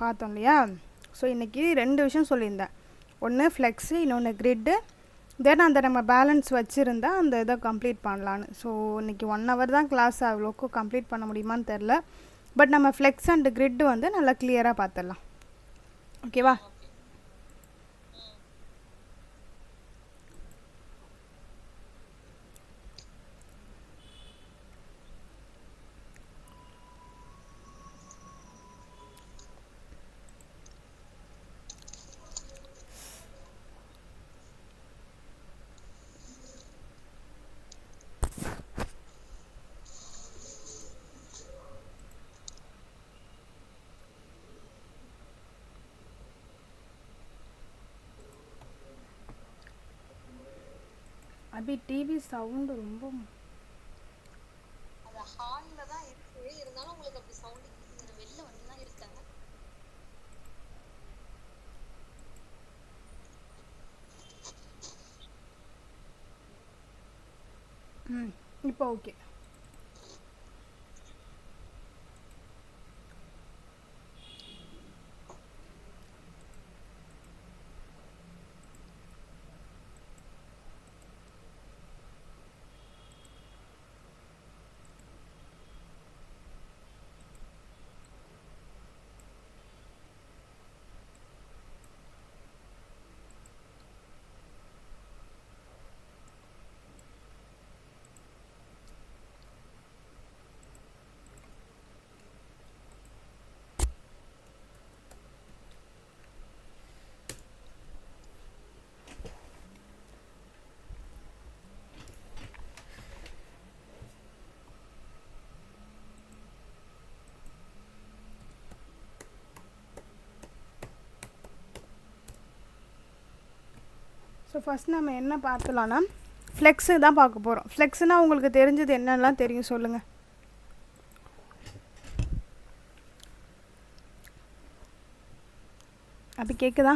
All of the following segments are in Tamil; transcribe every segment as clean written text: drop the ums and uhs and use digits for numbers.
பார்த்தோம் இல்லையா? ஸோ இன்றைக்கி 2 விஷயம் சொல்லியிருந்தேன். ஒன்று ஃப்ளெக்ஸு, இன்னொன்று கிரிட்டு. தென் அந்த நம்ம பேலன்ஸ் வச்சுருந்தா அந்த இதை கம்ப்ளீட் பண்ணலான்னு. ஸோ இன்றைக்கி 1 hour தான் கிளாஸ், அவ்வளோக்கும் கம்ப்ளீட் பண்ண முடியுமான்னு தெரில. பட் நம்ம ஃப்ளெக்ஸ் அண்ட் கிரிட்டு வந்து நல்லா கிளியராக பார்த்துடலாம். ஓகேவா? அபி டிவி சவுண்டு ரொம்ப அது ஹால்ல தான் இருக்கு. இருந்தாலும் உங்களுக்கு அப்படி சவுண்ட் கேக்குது. வெளில வந்து தான் இருக்காங்க. இப்போ ஓகே. ஸோ ஃபஸ்ட் நம்ம என்ன பார்த்தலாம்னா ஃப்ளெக்ஸு தான் பார்க்க போகிறோம். ஃப்ளெக்ஸுனால் உங்களுக்கு தெரிஞ்சது என்னென்னலாம் தெரியும் சொல்லுங்கள். அப்படி கேட்குதா?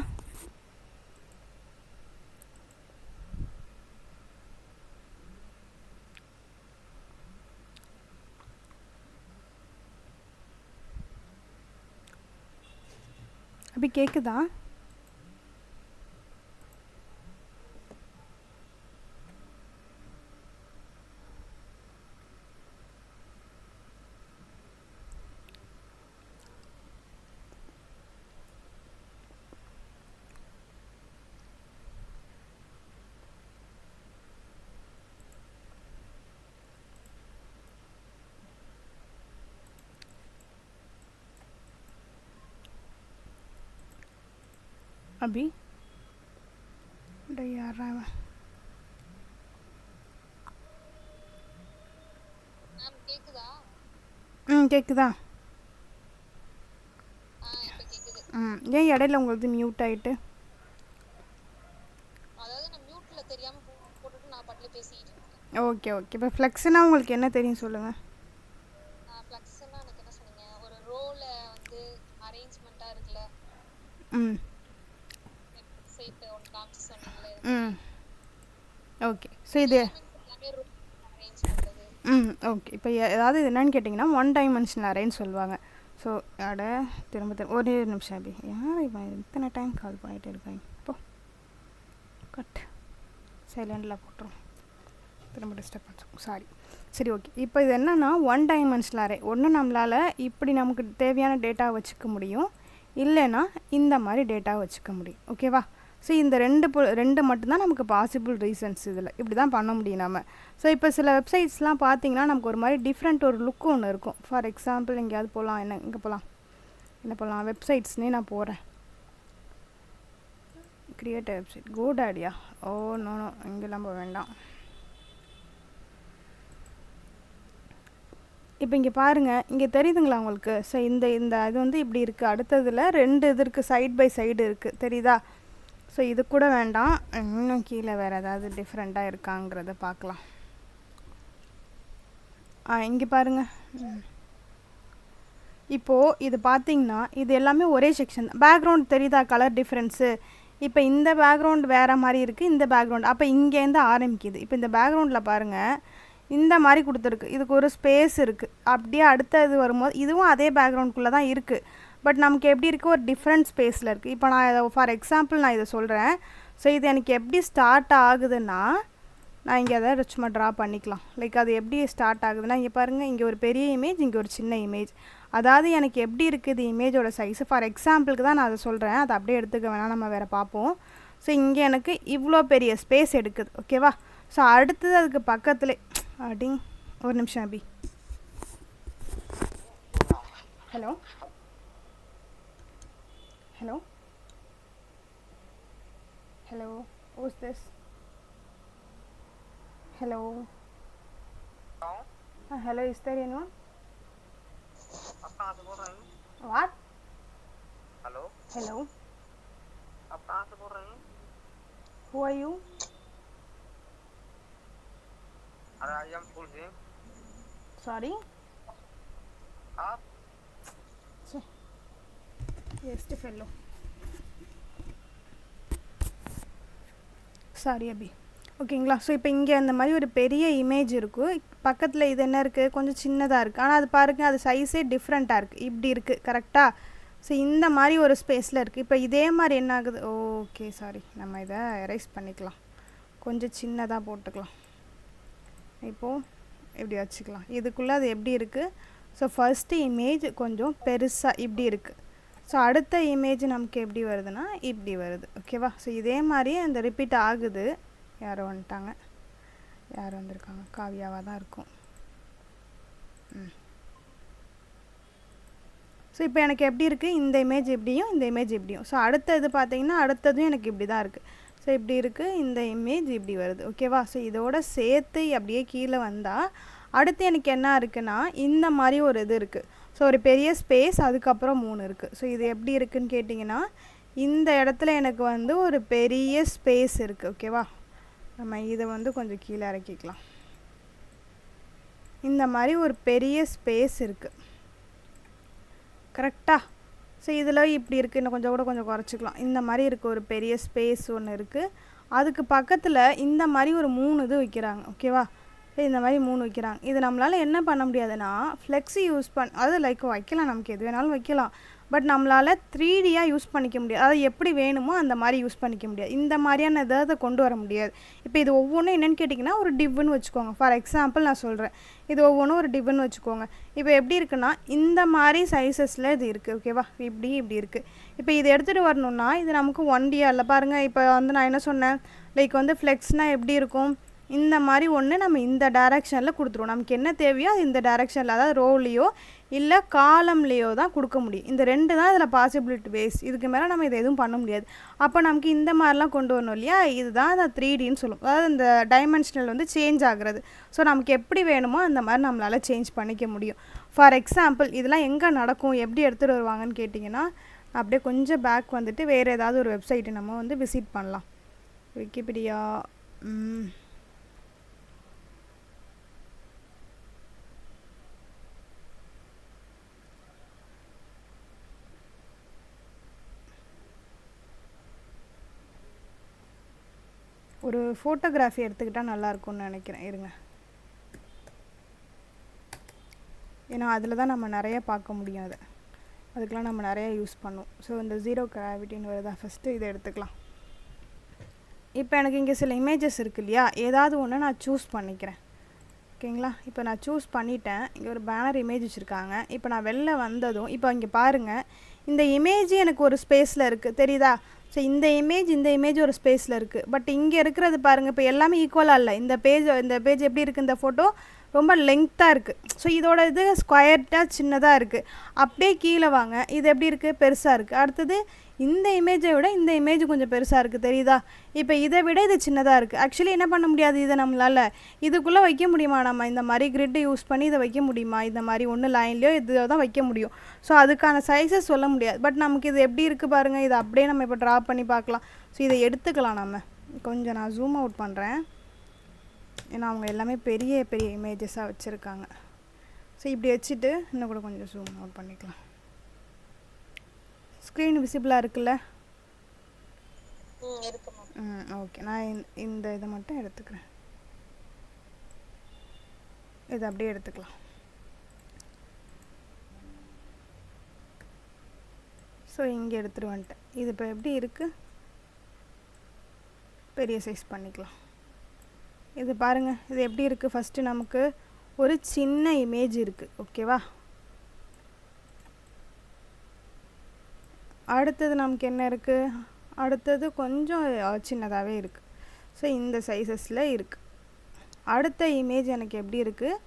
அப்படி கேட்குதா? அபி யாரா? கேக்குதா? கேட்குதா? இப்ப கேக்குது. ஏன் இடையில உங்களுக்கு மியூட் ஆகிட்டு? அதாவது நான் மியூட்ல தெரியாம போட்டுட்டு நான் பாட்டுல பேசிட்டு இருக்கேன். Okay okay. இப்போ ஃப்ளெக்ஸ்னால் உங்களுக்கு என்ன தெரியும் சொல்லுங்கள். ஃப்ளெக்ஸ்னா எனக்கு என்ன சொன்னீங்க? ஒரு ரோல வந்து அரேஞ்ச்மெண்டா இருக்குல்ல. வெப்சைட் ஒன்னு காமிச்சு சொன்னீங்களே. ஓகே. ஸோ இது எல்லாமே ரோல் அரேஞ்ச் பண்றது. ஓகே. இப்போ ஏதாவது இது என்னன்னு கேட்டிங்கன்னா 1 dimensional அரேன்னு சொல்லுவாங்க. ஸோ திரும்ப ஒரே நிமிஷம் அபி. யார் இப்போ இத்தனை டைம் கால் பண்ணிகிட்டே இருக்காங்க? இப்போ கட் சைலண்டில் போட்டுரும். திரும்ப டிஸ்டர்ப் பண்ணுறோம், சாரி. சரி ஓகே. இப்போ இது என்னென்னா 1 dimensional அரே. ஒன்று நம்மளால் இப்படி நமக்கு தேவையான டேட்டா வச்சுக்க முடியும், இல்லைன்னா இந்த மாதிரி டேட்டா வச்சுக்க முடியும். ஓகேவா? ஸோ இந்த ரெண்டு மட்டும்தான் நமக்கு பாசிபிள் ரீசன்ஸ். இதில் இப்படி தான் பண்ண முடியும் நம்ம. ஸோ இப்போ சில வெப்சைட்ஸ்லாம் பார்த்தீங்கன்னா நமக்கு ஒரு மாதிரி டிஃப்ரெண்ட் ஒரு லுக்கு ஒன்று இருக்கும். ஃபார் எக்ஸாம்பிள் எங்கேயாவது போகலாம், எங்கே போகலாம், என்ன போகலாம், வெப்சைட்ஸ்னே நான் போகிறேன். கிரியேட் வெப்சைட், கோடாடியா? ஓ நோ இங்கெல்லாம் போக வேண்டாம். இப்போ இங்கே பாருங்கள், இங்கே தெரியுதுங்களா உங்களுக்கு? ஸோ இந்த இது வந்து இப்படி இருக்குது. அடுத்ததில் 2 இது இருக்குது, சைட் பை சைடு இருக்குது, தெரியுதா? ஸோ இது கூட வேண்டாம், இன்னும் கீழே வேறு ஏதாவது டிஃப்ரெண்ட்டாக இருக்காங்கிறத பார்க்கலாம். இங்கே பாருங்கள். இப்போது இது பார்த்திங்கன்னா இது எல்லாமே ஒரே செக்ஷன் தான். பேக்ரவுண்ட் தெரியுதா? Colour difference. இப்போ இந்த பேக்ரவுண்ட் வேறு மாதிரி இருக்குது, இந்த பேக்ரவுண்ட் அப்போ இங்கேருந்து ஆரம்பிக்குது. இப்போ இந்த பேக்ரவுண்டில் பாருங்கள், இந்த மாதிரி கொடுத்துருக்கு. இதுக்கு ஒரு ஸ்பேஸ் இருக்குது. அப்படியே அடுத்த இது வரும்போது இதுவும் அதே பேக்ரவுண்ட்குள்ளே தான் இருக்குது. பட் நமக்கு எப்படி இருக்குது, ஒரு டிஃப்ரெண்ட் ஸ்பேஸில் இருக்குது. இப்போ நான் இதை ஃபார் எக்ஸாம்பிள் நான் இதை சொல்கிறேன். ஸோ இது எனக்கு எப்படி ஸ்டார்ட் ஆகுதுன்னா, நான் இங்கே அதை சும்மா ட்ரா பண்ணிக்கலாம். லைக் அது எப்படி ஸ்டார்ட் ஆகுதுன்னா, இங்கே பாருங்கள், இங்கே ஒரு பெரிய இமேஜ், இங்கே ஒரு சின்ன இமேஜ். அதாவது எனக்கு எப்படி இருக்குது இமேஜோட சைஸு, ஃபார் எக்ஸாம்பிளுக்கு தான் நான் அதை சொல்கிறேன், அதை அப்படியே எடுத்துக்க வேணாம், நம்ம வேறு பார்ப்போம். ஸோ இங்கே எனக்கு இவ்வளோ பெரிய ஸ்பேஸ் எடுக்குது. ஓகேவா? ஸோ அடுத்தது அதுக்கு பக்கத்தில் அப்படிங் ஒரு நிமிஷம் Abhi. Hello hello hello, who's this? Hello. Hello, is there anyone? आप कहाँ से बोल रहे हैं? What? Hello, Hello. आप कहाँ से बोल रहे हैं? Who are you? अरे I am full Singh. Sorry. आप Just a fellow. சாரி அபி. ஓகேங்களா? ஸோ இப்போ இங்கே அந்த மாதிரி ஒரு பெரிய இமேஜ் இருக்கும், பக்கத்தில் இது என்ன இருக்குது, கொஞ்சம் சின்னதாக இருக்குது. ஆனால் அது பாருங்கள், அது சைஸே டிஃப்ரெண்ட்டாக இருக்குது, இப்படி இருக்குது. கரெக்டாக? ஸோ இந்த மாதிரி ஒரு ஸ்பேஸில் இருக்குது. இப்போ இதே மாதிரி என்ன ஆகுது, ஓகே சாரி, நம்ம இதை எரேஸ் பண்ணிக்கலாம், கொஞ்சம் சின்னதாக போட்டுக்கலாம். இப்போது இப்படி வச்சுக்கலாம். இதுக்குள்ளே அது எப்படி இருக்குது, ஸோ ஃபஸ்ட்டு இமேஜ் கொஞ்சம் பெருசாக இப்படி இருக்குது. ஸோ அடுத்த இமேஜ் நமக்கு எப்படி வருதுன்னா இப்படி வருது. ஓகேவா? ஸோ இதே மாதிரியே அந்த ரிப்பீட் ஆகுது. யாரோ வந்துட்டாங்க, யார் வந்திருக்காங்க, காவியாவாக தான் இருக்கும். ஸோ இப்போ எனக்கு எப்படி இருக்குது, இந்த இமேஜ் எப்படியும் இந்த இமேஜ் எப்படியும். ஸோ அடுத்தது பார்த்தீங்கன்னா அடுத்ததும் எனக்கு இப்படி தான் இருக்குது. ஸோ இப்படி இருக்குது, இந்த இமேஜ் இப்படி வருது. ஓகேவா? ஸோ இதோட சேர்த்து அப்படியே கீழே வந்தால் அடுத்து எனக்கு என்ன இருக்குன்னா இந்த மாதிரி ஒரு இது இருக்குது. ஸோ ஒரு பெரிய ஸ்பேஸ், அதுக்கப்புறம் 3 இருக்குது. ஸோ இது எப்படி இருக்குதுன்னு கேட்டிங்கன்னா, இந்த இடத்துல எனக்கு வந்து ஒரு பெரிய ஸ்பேஸ் இருக்குது. ஓகேவா? நம்ம இதை வந்து கொஞ்சம் கீழே இறக்கிக்கலாம். இந்த மாதிரி ஒரு பெரிய ஸ்பேஸ் இருக்குது. கரெக்டாக? ஸோ இதில் இப்படி இருக்குது, இன்னும் கொஞ்சம் கூட கொஞ்சம் குறைச்சிக்கலாம். இந்த மாதிரி இருக்குது, ஒரு பெரிய ஸ்பேஸ் ஒன்று இருக்குது. அதுக்கு பக்கத்தில் இந்த மாதிரி ஒரு 3 இது வைக்கிறாங்க. ஓகேவா? இந்த மாதிரி 3 வைக்கிறாங்க. இது நம்மளால் என்ன பண்ண முடியாதுன்னா, ஃப்ளெக்ஸி யூஸ் அதாவது லைக் வைக்கலாம், நமக்கு எது வேணாலும் வைக்கலாம். பட் நம்மளால் 3Dயாக யூஸ் பண்ணிக்க முடியாது. அதை எப்படி வேணுமோ அந்த மாதிரி யூஸ் பண்ணிக்க முடியாது. இந்த மாதிரியான இதை கொண்டு வர முடியாது. இப்போ இது ஒவ்வொன்றும் என்னென்னு கேட்டிங்கன்னா, ஒரு டிவ்னு வச்சுக்கோங்க. ஃபார் எக்ஸாம்பிள் நான் சொல்கிறேன், இது ஒவ்வொன்றும் ஒரு டிவ்னு வச்சுக்கோங்க. இப்போ எப்படி இருக்குன்னா, இந்த மாதிரி சைஸஸில் இது இருக்குது. ஓகேவா? இப்படி இருக்குது. இப்போ இதை எடுத்துகிட்டு வரணுன்னா இது நமக்கு 1Dயாக இல்லை. பாருங்கள், இப்போ வந்து நான் என்ன சொன்னேன், லைக் வந்து ஃப்ளெக்ஸ்னால் எப்படி இருக்கும், இந்த மாதிரி ஒன்று நம்ம இந்த டைரெக்ஷனில் கொடுத்துருவோம். நமக்கு என்ன தேவையோ அது இந்த டைரெக்ஷனில், அதாவது ரோலையோ இல்லை காலம்லேயோ தான் கொடுக்க முடியும். இந்த 2 தான் இதில் பாசிபிலிட்டி வேஸ். இதுக்கு மேலே நம்ம இதை எதுவும் பண்ண முடியாது. அப்போ நமக்கு இந்த மாதிரிலாம் கொண்டு வரணும் இல்லையா, இதுதான் அந்த 3Dன்னு சொல்லுவோம். அதாவது இந்த டைமென்ஷனல் வந்து சேஞ்ச் ஆகுறது. ஸோ நமக்கு எப்படி வேணுமோ அந்த மாதிரி நம்மளால் சேஞ்ச் பண்ணிக்க முடியும். ஃபார் எக்ஸாம்பிள் இதெல்லாம் எங்கே நடக்கும், எப்படி எடுத்துகிட்டு வருவாங்கன்னு கேட்டிங்கன்னா, அப்படியே கொஞ்சம் பேக் வந்துட்டு வேறு ஏதாவது ஒரு வெப்சைட்டு நம்ம வந்து விசிட் பண்ணலாம். விக்கிபீடியா, ஒரு ஃபோட்டோகிராஃபி எடுத்துக்கிட்டால் நல்லாயிருக்கும்னு நினைக்கிறேன். இருங்க, ஏன்னா அதில் தான் நம்ம நிறைய பார்க்க முடியும். அதுக்கெலாம் நம்ம நிறைய யூஸ் பண்ணுவோம். ஸோ இந்த 0 கிராவிட்டின்னு வருதா, ஃபஸ்ட்டு இதை எடுத்துக்கலாம். இப்போ எனக்கு இங்கே சில இமேஜஸ் இருக்குது இல்லையா, ஏதாவது ஒன்று நான் சூஸ் பண்ணிக்கிறேன். ஓகேங்களா? இப்போ நான் சூஸ் பண்ணிட்டேன். இங்கே ஒரு பேனர் இமேஜ் வச்சுருக்காங்க. இப்போ நான் வெளில வந்ததும் இப்போ இங்கே பாருங்கள், இந்த இமேஜ் எனக்கு ஒரு ஸ்பேஸில் இருக்குது, தெரியுதா? ஸோ இந்த இமேஜ் ஒரு ஸ்பேஸில் இருக்குது. பட் இங்கே இருக்கிறது பாருங்கள், இப்போ எல்லாமே ஈக்குவலாக இல்லை. இந்த பேஜ் எப்படி இருக்குது, இந்த ஃபோட்டோ ரொம்ப லெங்க்த்தாக இருக்குது. ஸோ இதோட இது ஸ்கொயர்டாக சின்னதாக இருக்குது. அப்படியே கீழே வாங்க, இது எப்படி இருக்குது, பெருசாக இருக்குது. அடுத்தது இந்த இமேஜை விட இந்த இமேஜ் கொஞ்சம் பெருசாக இருக்குது, தெரியுதா? இப்போ இதை விட இது சின்னதாக இருக்குது. ஆக்சுவலி என்ன பண்ண முடியாது, இதை நம்மளால் இதுக்குள்ளே வைக்க முடியுமா, நம்ம இந்த மாதிரி கிரிட்டு யூஸ் பண்ணி இதை வைக்க முடியுமா, இந்த மாதிரி ஒன்று லைன்லையோ இதை தான் வைக்க முடியும். ஸோ அதுக்கான சைஸஸ் சொல்ல முடியாது. பட் நமக்கு இது எப்படி இருக்குது பாருங்கள், இதை அப்படியே நம்ம இப்போ ட்ரா பண்ணி பார்க்கலாம். ஸோ இதை எடுத்துக்கலாம். நம்ம கொஞ்சம் நான் ஜூம் அவுட் பண்ணுறேன், ஏன்னா அவங்க எல்லாமே பெரிய பெரிய இமேஜஸாக வச்சுருக்காங்க. ஸோ இப்படி வச்சுட்டு இன்னும் கூட கொஞ்சம் ஜூம் அவுட் பண்ணிக்கலாம். ஸ்க்ரீன் விசிபிளாக இருக்குல்ல? ஓகே, நான் இந்த இதை மட்டும் எடுத்துக்கிறேன். இதை அப்படியே எடுத்துக்கலாம். ஸோ இங்கே எடுத்துகிட்டு வந்துட்டேன். இது இப்போ எப்படி இருக்குது, பெரிய சைஸ் பண்ணிக்கலாம். இது பாருங்கள், இது எப்படி இருக்குது. ஃபஸ்ட்டு நமக்கு ஒரு சின்ன இமேஜ் இருக்குது, ஓகேவா. அடுத்தது நமக்கு என்ன இருக்குது, அடுத்தது கொஞ்சம் சின்னதாகவே இருக்குது. ஸோ இந்த சைஸஸில் இருக்குது. அடுத்த இமேஜ் எனக்கு எப்படி இருக்குது,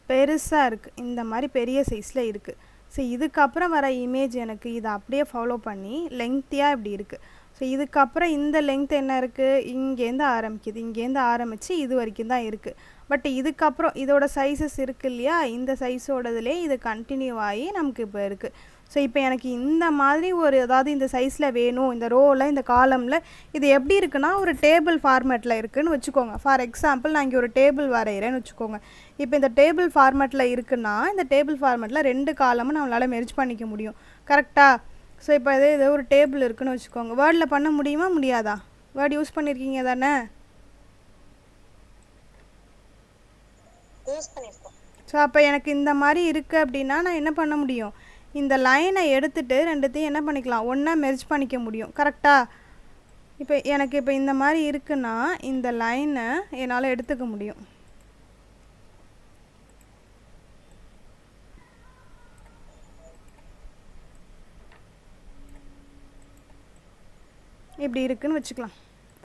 பெருசாக இருக்குது, இந்த மாதிரி பெரிய சைஸில் இருக்குது. ஸோ இதுக்கப்புறம் வர இமேஜ் எனக்கு இதை அப்படியே ஃபாலோ பண்ணி லெங்க்த்தியாக இப்படி இருக்குது. ஸோ இதுக்கப்புறம் இந்த லெங்த் என்ன இருக்குது, இங்கேருந்து ஆரம்பிக்குது, இங்கேருந்து ஆரம்பித்து இது வரைக்கும் தான் இருக்குது. பட் இதுக்கப்புறம் இதோட சைஸஸ் இருக்குது இல்லையா, இந்த சைஸோடதுலேயே இது கண்டினியூ ஆகி நமக்கு இப்போ இருக்குது. ஸோ இப்போ எனக்கு இந்த மாதிரி ஒரு அதாவது இந்த சைஸில் வேணும், இந்த ரோவில் இந்த காலமில் இது எப்படி இருக்குன்னா ஒரு டேபிள் ஃபார்மேட்டில் இருக்குதுன்னு வச்சுக்கோங்க. ஃபார் எக்ஸாம்பிள் நான் இங்கே ஒரு டேபிள் வரைகிறேன்னு வச்சுக்கோங்க. இப்போ இந்த டேபிள் ஃபார்மேட்டில் இருக்குன்னா இந்த டேபிள் ஃபார்மேட்டில் 2 காலமும் நம்மளால் மெர்ஜ் பண்ணிக்க முடியும், கரெக்டாக. ஸோ இப்போ இதே ஒரு டேபிள் இருக்குதுன்னு வச்சுக்கோங்க. வேர்டில் பண்ண முடியுமா முடியாதா, வேர்டு யூஸ் பண்ணியிருக்கீங்க தானே. ஸோ அப்போ எனக்கு இந்த மாதிரி இருக்குது அப்படின்னா நான் என்ன பண்ண முடியும், இந்த லைனை எடுத்துகிட்டு ரெண்டுத்தையும் என்ன பண்ணிக்கலாம், ஒன்றா மெர்ஜ் பண்ணிக்க முடியும், கரெக்டாக. இப்போ எனக்கு இப்போ இந்த மாதிரி இருக்குன்னா இந்த லைனை என்னால் எடுத்துக்க முடியும். இப்படி இருக்குதுன்னு வச்சுக்கலாம்.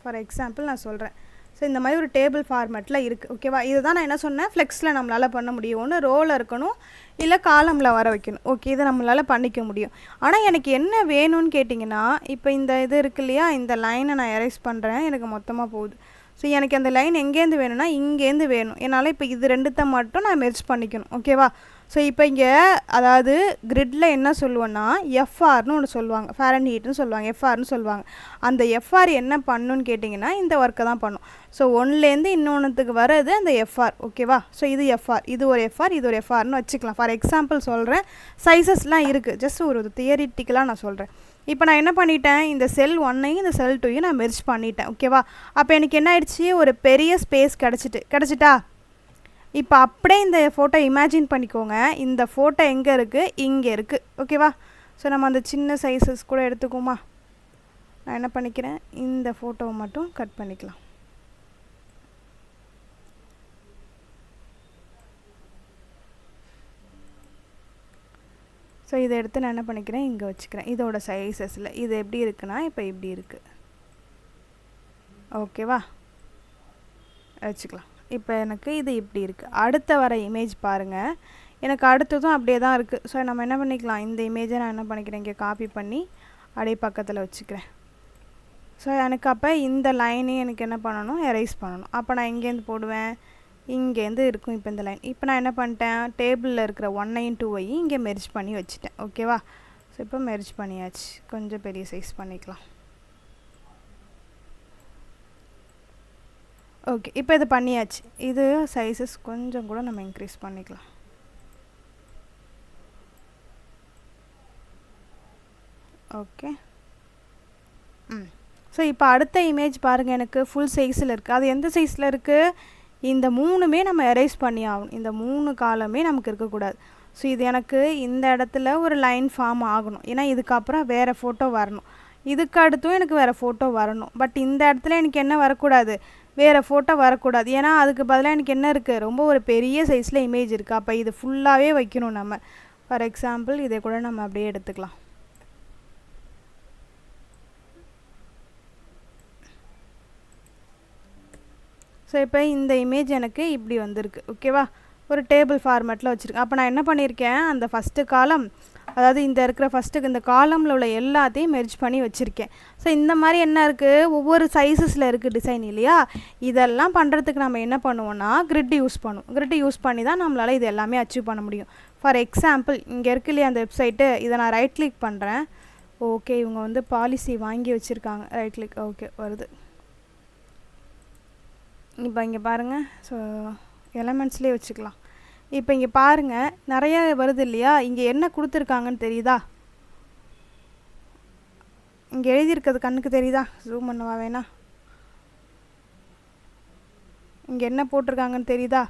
ஃபார் எக்ஸாம்பிள் நான் சொல்கிறேன். ஸோ இந்த மாதிரி ஒரு டேபிள் ஃபார்மேட்டில் இருக்குது, ஓகேவா. இதுதான் நான் என்ன சொன்னேன், ஃப்ளெக்ஸில் நம்மளால் பண்ண முடியும். ஒன்று ரோவில் இருக்கணும், இல்லை காலமில் வர வைக்கணும். ஓகே, இதை நம்மளால் பண்ணிக்க முடியும். ஆனால் எனக்கு என்ன வேணும்னு கேட்டிங்கன்னா, இப்போ இந்த இது இருக்கு இல்லையா, இந்த லைனை நான் எரேஸ் பண்ணுறேன், எனக்கு மொத்தமாக போகுது. ஸோ எனக்கு அந்த லைன் எங்கேருந்து வேணும்னா இங்கேருந்து வேணும். என்னால் இப்போ இது ரெண்டுத்தை மட்டும் நான் மெர்ஜ் பண்ணிக்கணும், ஓகேவா. ஸோ இப்போ இங்கே அதாவது கிரிட்டில் என்ன சொல்லுவோன்னா எஃப்ஆர்னு ஒன்று சொல்லுவாங்க, ஃபாரன்ஹீட்னு சொல்லுவாங்க, எஃப்ஆர்னு சொல்லுவாங்க. அந்த எஃப்ஆர் என்ன பண்ணுன்னு கேட்டிங்கன்னா இந்த ஒர்க்கை தான் பண்ணும். ஸோ ஒன்றுலேருந்து இன்னொன்றுத்துக்கு வர்றது அந்த எஃப்ஆர், ஓகேவா. ஸோ இது எஃப்ஆர், இது ஒரு எஃப்ஆர், இது ஒரு எஃப்ஆர்னு வச்சுக்கலாம். ஃபார் எக்ஸாம்பிள் சொல்கிறேன், சைஸஸ்லாம் இருக்குது, ஜஸ்ட் ஒரு தியரிட்டிக்கலாக நான் சொல்கிறேன். இப்போ நான் என்ன பண்ணிட்டேன், இந்த செல் 1ஐயும் இந்த செல் 2ஐயும் நான் மெர்ஜ் பண்ணிட்டேன், ஓகேவா. அப்போ எனக்கு என்ன ஆயிடுச்சு, ஒரு பெரிய ஸ்பேஸ் கிடச்சிட்டா. இப்போ அப்படியே இந்த ஃபோட்டோ இமேஜின் பண்ணிக்கோங்க. இந்த ஃபோட்டோ எங்கே இருக்குது, இங்கே இருக்குது, ஓகேவா. ஸோ நம்ம அந்த சின்ன சைஸஸ் கூட எடுத்துக்கோமா. நான் என்ன பண்ணிக்கிறேன், இந்த ஃபோட்டோவை மட்டும் கட் பண்ணிக்கலாம். ஸோ இதை எடுத்து நான் என்ன பண்ணிக்கிறேன், இங்கே வச்சுக்கிறேன். இதோட சைஸஸில் இது எப்படி இருக்குன்னா இப்போ இப்படி இருக்குது, ஓகேவா. வச்சுக்கலாம். இப்போ எனக்கு இது இப்படி இருக்குது. அடுத்த வர இமேஜ் பாருங்கள், எனக்கு அடுத்ததும் அப்படியே தான் இருக்குது. ஸோ நம்ம என்ன பண்ணிக்கலாம், இந்த இமேஜை நான் என்ன பண்ணிக்கிறேன், இங்கே காப்பி பண்ணி அப்படியே பக்கத்தில் வச்சுக்கிறேன். ஸோ எனக்கு அப்போ இந்த லைனையும் எனக்கு என்ன பண்ணணும், எரேஸ் பண்ணணும். அப்போ நான் எங்கேருந்து போடுவேன், இங்கேருந்து இருக்கும் இப்போ இந்த லைன். இப்போ நான் என்ன பண்ணிட்டேன், டேபிளில் இருக்கிற 1ஐயும் 2ஐயும் இங்கே மெர்ஜ் பண்ணி வச்சுட்டேன், ஓகேவா. ஸோ இப்போ மெர்ஜ் பண்ணியாச்சு. கொஞ்சம் பெரிய சைஸ் பண்ணிக்கலாம். ஓகே, இப்போ இது பண்ணியாச்சு. இது சைஸஸ் கொஞ்சம் கூட நம்ம இன்க்ரீஸ் பண்ணிக்கலாம். ஓகே. ஸோ இப்போ அடுத்த இமேஜ் பாருங்கள், எனக்கு ஃபுல் சைஸில் இருக்குது. அது எந்த சைஸில் இருக்குது, இந்த 3மே நம்ம எரேஸ் பண்ணி ஆகணும். இந்த 3 காலமே நமக்கு இருக்கக்கூடாது. ஸோ இது எனக்கு இந்த இடத்துல ஒரு லைன் ஃபார்ம் ஆகணும், ஏன்னா இதுக்கப்புறம் வேறு ஃபோட்டோ வரணும். இதுக்கு அடுத்தும் எனக்கு வேறு ஃபோட்டோ வரணும். பட் இந்த இடத்துல எனக்கு என்ன வரக்கூடாது, வேறு ஃபோட்டோ வரக்கூடாது. ஏன்னா அதுக்கு பதிலாக எனக்கு என்ன இருக்குது, ரொம்ப ஒரு பெரிய சைஸில் இமேஜ் இருக்குது. அப்போ இது ஃபுல்லாகவே வைக்கணும் நம்ம. ஃபார் எக்ஸாம்பிள் இதை கூட நம்ம அப்படியே எடுத்துக்கலாம். ஸோ இப்போ இந்த இமேஜ் எனக்கு இப்படி வந்திருக்கு, ஓகேவா. ஒரு டேபிள் ஃபார்மேட்டில் வச்சுருக்கேன். அப்போ நான் என்ன பண்ணியிருக்கேன், அந்த ஃபஸ்ட்டு காலம், அதாவது இந்த இருக்கிற ஃபஸ்ட்டுக்கு இந்த காலமில் உள்ள எல்லாத்தையும் மெர்ஜ் பண்ணி வச்சுருக்கேன். ஸோ இந்த மாதிரி என்ன இருக்குது, ஒவ்வொரு சைஸஸில் இருக்குது டிசைன் இல்லையா. இதெல்லாம் பண்ணுறதுக்கு நம்ம என்ன பண்ணுவோன்னா கிரிட் யூஸ் பண்ணுவோம். கிரிட் யூஸ் பண்ணி தான் நம்மளால் இது எல்லாமே அச்சீவ் பண்ண முடியும். ஃபார் எக்ஸாம்பிள் இங்கே இருக்கு இல்லையா அந்த வெப்சைட்டு, இதை நான் ரைட் கிளிக் பண்ணுறேன். ஓகே, இவங்க வந்து பாலிசி வாங்கி வச்சுருக்காங்க. ரைட் கிளிக், ஓகே வருது. இப்போ இங்கே பாருங்கள், ஸோ எலமெண்ட்ஸ்லேயே வச்சுக்கலாம். இப்போ இங்கே பாருங்கள் நிறைய வருது இல்லையா. இங்கே என்ன கொடுத்துருக்காங்கன்னு தெரியுதா, இங்கே எழுதியிருக்கிறது கண்ணுக்கு தெரியுதா, ஜூம் பண்ணவா வேணா, இங்கே என்ன போட்டிருக்காங்கன்னு தெரியுதா,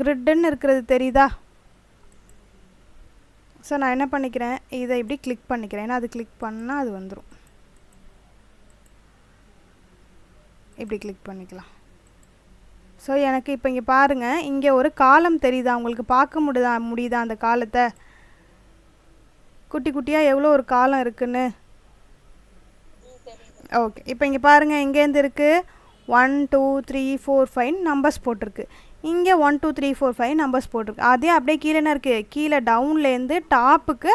கிரிட்டுன்னு இருக்கிறது தெரியுதா. ஸோ நான் என்ன பண்ணிக்கிறேன், இதை இப்படி கிளிக் பண்ணிக்கிறேன். ஏன்னா அது கிளிக் பண்ணால் அது வந்துடும். இப்படி கிளிக் பண்ணிக்கலாம். ஸோ எனக்கு இப்போ இங்கே பாருங்கள், இங்கே ஒரு காலம் தெரியுதா உங்களுக்கு? பார்க்க முடியுதா அந்த காலத்தை? குட்டி குட்டியாக எவ்வளோ ஒரு காலம் இருக்குன்னு. ஓகே, இப்போ இங்கே பாருங்கள், எங்கேருந்து இருக்குது 1 2 3 4 5 நம்பர்ஸ் போட்டிருக்கு. இங்கே 1 2 3 4 5 நம்பர்ஸ் போட்டிருக்கு. அதே அப்படியே கீழே என்ன இருக்குது, கீழே டவுன்லேருந்து டாப்புக்கு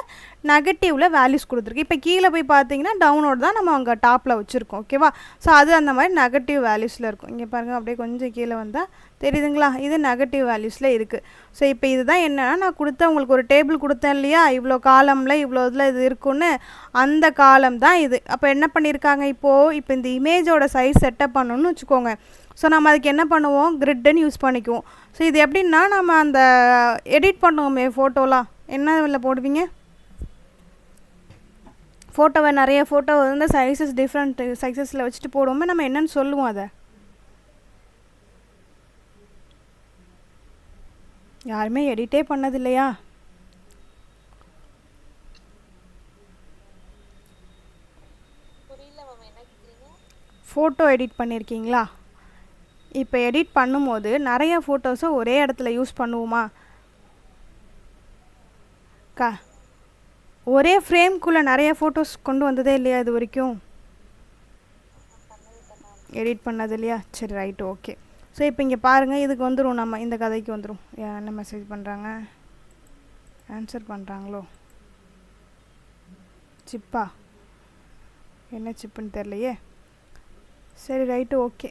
நெகட்டிவில் வேல்யூஸ் கொடுத்துருக்கு. இப்போ கீழே போய் பார்த்தீங்கன்னா டவுனோடு தான் நம்ம அங்கே டாப்பில் வச்சுருக்கோம். ஓகேவா? ஸோ அது அந்த மாதிரி நெகட்டிவ் வேல்யூஸில் இருக்கும். இங்கே பாருங்கள், அப்படியே கொஞ்சம் கீழே வந்தால் தெரியுதுங்களா, இது நெகட்டிவ் வேல்யூஸில் இருக்குது. ஸோ இப்போ இதுதான் என்னென்னா, நான் உங்களுக்கு ஒரு டேபிள் கொடுத்தேன் இல்லையா, இவ்வளோ காலமில் இவ்வளோ இதில் இது இருக்குன்னு, அந்த காலம் தான் இது. அப்போ என்ன பண்ணியிருக்காங்க, இப்போ இந்த இமேஜோட சைஸ் செட்டப் பண்ணணும்னு வச்சுக்கோங்க. ஸோ நம்ம அதுக்கு என்ன பண்ணுவோம், கிரிட்டுன்னு யூஸ் பண்ணிக்குவோம். ஸோ இது எப்படின்னா, நம்ம அந்த எடிட் பண்ணுவோமே ஃபோட்டோலாம், என்ன இதில் போடுவீங்க, ஃபோட்டோவை நிறைய ஃபோட்டோ வந்து சைஸஸ் டிஃப்ரெண்ட் சைஸஸில் வச்சுட்டு போடுவோமே, நம்ம என்னன்னு சொல்லுவோம் அதை? யாருமே எடிட்டே பண்ணது இல்லையா? ஃபோட்டோ எடிட் பண்ணியிருக்கீங்களா? இப்போ எடிட் பண்ணும்போது நிறைய ஃபோட்டோஸை ஒரே இடத்துல யூஸ் பண்ணுவோமா? ஒரே ஃப்ரேம்குள்ளே நிறைய ஃபோட்டோஸ் கொண்டு வந்ததே இல்லையா இது வரைக்கும்? எடிட் பண்ணது இல்லையா? சரி, ரைட்டு, ஓகே. ஸோ இப்போ இங்கே பாருங்கள், இதுக்கு வந்துடும், நம்ம இந்த கதைக்கு வந்துடும். என்ன மெசேஜ் பண்ணுறாங்க, ஆன்சர் பண்ணுறாங்களோ? சிப்பா, என்ன சிப்புன்னு தெரிலையே. சரி, ரைட்டு, ஓகே.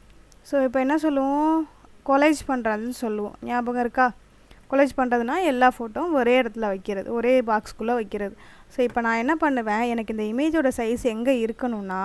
ஸோ இப்போ என்ன சொல்லுவோம், கொலேஜ் பண்ணுறதுன்னு சொல்லுவோம். ஞாபகம் இருக்கா? கொலேஜ் பண்ணுறதுனா எல்லா ஃபோட்டோவும் ஒரே இடத்துல வைக்கிறது, ஒரே பாக்ஸ்குள்ளே வைக்கிறது. ஸோ இப்போ நான் என்ன பண்ணுவேன், எனக்கு இந்த இமேஜோட சைஸ் எங்கே இருக்கணும்னா,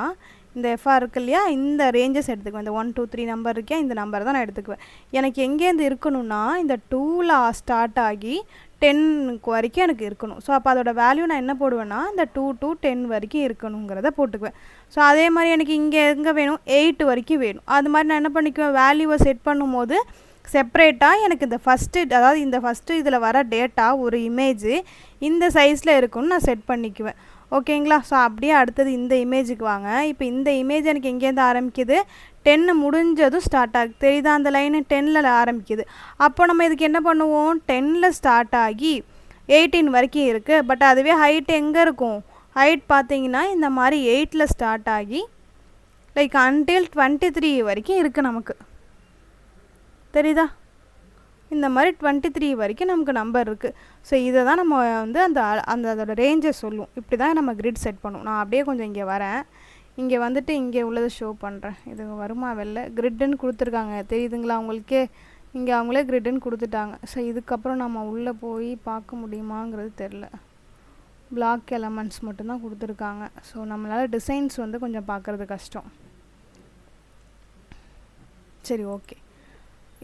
இந்த எஃப்ஆர் இருக்கு இல்லையா, இந்த ரேஞ்சஸ் எடுத்துக்குவேன். இந்த 1 2 3 நம்பர் இருக்கே, இந்த நம்பர் தான் நான் எடுத்துக்குவேன். எனக்கு எங்கேருந்து இருக்கணும்னா, இந்த 2ல் ஸ்டார்ட் ஆகி 10 வரைக்கும் எனக்கு இருக்கணும். ஸோ அப்போ அதோட வேல்யூ நான் என்ன போடுவேன்னா, இந்த 2 to 10 வரைக்கும் இருக்கணுங்கிறத போட்டுக்குவேன். ஸோ அதே மாதிரி எனக்கு இங்கே எங்கே வேணும், 8 வரைக்கும் வேணும். அது மாதிரி நான் என்ன பண்ணிக்குவேன், வேல்யூவை செட் பண்ணும்போது செப்ரேட்டாக எனக்கு இந்த அதாவது இந்த ஃபஸ்ட்டு இதில் வர டேட்டா ஒரு இமேஜு இந்த சைஸில் இருக்குன்னு நான் செட் பண்ணிக்குவேன். ஓகேங்களா? ஸோ அப்படியே அடுத்தது இந்த இமேஜுக்கு வாங்க. இப்போ இந்த இமேஜ் எனக்கு எங்கேருந்து ஆரம்பிக்குது, 10 முடிஞ்சதும் ஸ்டார்ட் ஆகுது. தெரியுதா, அந்த லைனு 10ல் ஆரம்பிக்குது. அப்போ நம்ம இதுக்கு என்ன பண்ணுவோம், 10ல் ஸ்டார்ட் ஆகி 18 வரைக்கும் இருக்குது. பட் அதுவே ஹைட் எங்கே இருக்கும், ஹைட் பார்த்தீங்கன்னா இந்த மாதிரி 8ல் ஸ்டார்ட் ஆகி லைக் until 23 வரைக்கும் இருக்குது நமக்கு. தெரியுதா, இந்த மாதிரி 23 வரைக்கும் நமக்கு நம்பர் இருக்குது. ஸோ இதை தான் நம்ம வந்து அதோட ரேஞ்சை சொல்லுவோம். இப்படி தான் நம்ம கிரிட் செட் பண்ணுவோம். நான் அப்படியே கொஞ்சம் இங்கே வரேன், இங்கே வந்துட்டு இங்கே உள்ளதை ஷோ பண்ணுறேன். இது வருமா வெளில, கிரிட்டுன்னு கொடுத்துருக்காங்க தெரியுதுங்களா உங்களுக்கே, இங்கே அவங்களே கிரிட்டுன்னு கொடுத்துட்டாங்க. ஸோ இதுக்கப்புறம் நம்ம உள்ளே போய் பார்க்க முடியுமாங்கிறது தெரில. பிளாக் எலமெண்ட்ஸ் மட்டும்தான் கொடுத்துருக்காங்க. ஸோ நம்மளால் டிசைன்ஸ் வந்து கொஞ்சம் பார்க்குறது கஷ்டம். சரி, ஓகே.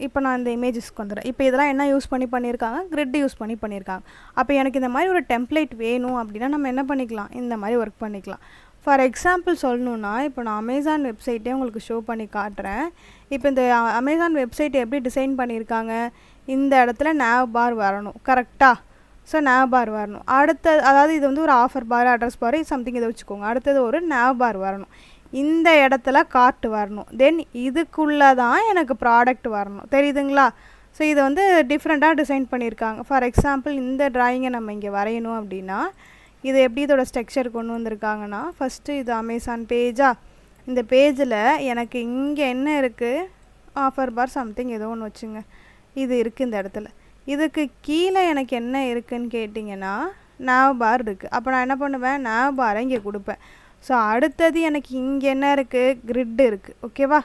இப்போ நான் இந்த இமேஜஸ்க்கு வந்துடுறேன். இப்போ இதெல்லாம் என்ன யூஸ் பண்ணியிருக்காங்க, கிரிட் யூஸ் பண்ணியிருக்காங்க. அப்போ எனக்கு இந்த மாதிரி ஒரு டெம்ப்ளேட் வேணும் அப்படின்னா நம்ம என்ன பண்ணிக்கலாம், இந்த மாதிரி ஒர்க் பண்ணிக்கலாம். ஃபார் எக்ஸாம்பிள் சொல்லணுன்னா, இப்போ நான் அமேசான் வெப்சைட்டே உங்களுக்கு ஷோ பண்ணி காட்டுறேன். இப்போ இந்த அமேசான் வெப்சைட் எப்படி டிசைன் பண்ணியிருக்காங்க, இந்த இடத்துல nav பார் வரணும், கரெக்டாக? ஸோ nav பார் வரணும். அதாவது இது வந்து ஒரு ஆஃபர் பார், அட்ரஸ் பார், சம்திங் இதை வச்சுக்கோங்க. அடுத்தது ஒரு nav பார் வரணும், இந்த இடத்துல கார்ட் வரணும், தென் இதுக்குள்ளே தான் எனக்கு ப்ராடக்ட் வரணும். தெரியுதுங்களா? ஸோ இதை வந்து டிஃப்ரெண்ட்டாக டிசைன் பண்ணியிருக்காங்க. ஃபார் எக்ஸாம்பிள் இந்த ட்ராயிங்கை நம்ம இங்கே வரையணும் அப்படின்னா இது எப்படி இதோட ஸ்ட்ரக்சர் கொண்டு வந்திருக்காங்கன்னா, ஃபஸ்ட்டு இது அமேசான் பேஜா, இந்த பேஜில் எனக்கு இங்கே என்ன இருக்குது, ஆஃபர் பார் சம்திங் ஏதோ ஒன்று வச்சுங்க, இது இருக்குது இந்த இடத்துல. இதுக்கு கீழே எனக்கு என்ன இருக்குதுன்னு கேட்டிங்கன்னா nav பார் இருக்குது. அப்போ நான் என்ன பண்ணுவேன், nav பாரை இங்கே கொடுப்பேன். ஸோ அடுத்தது எனக்கு இங்கே என்ன இருக்குது, கிரிட் இருக்குது. ஓகேவா,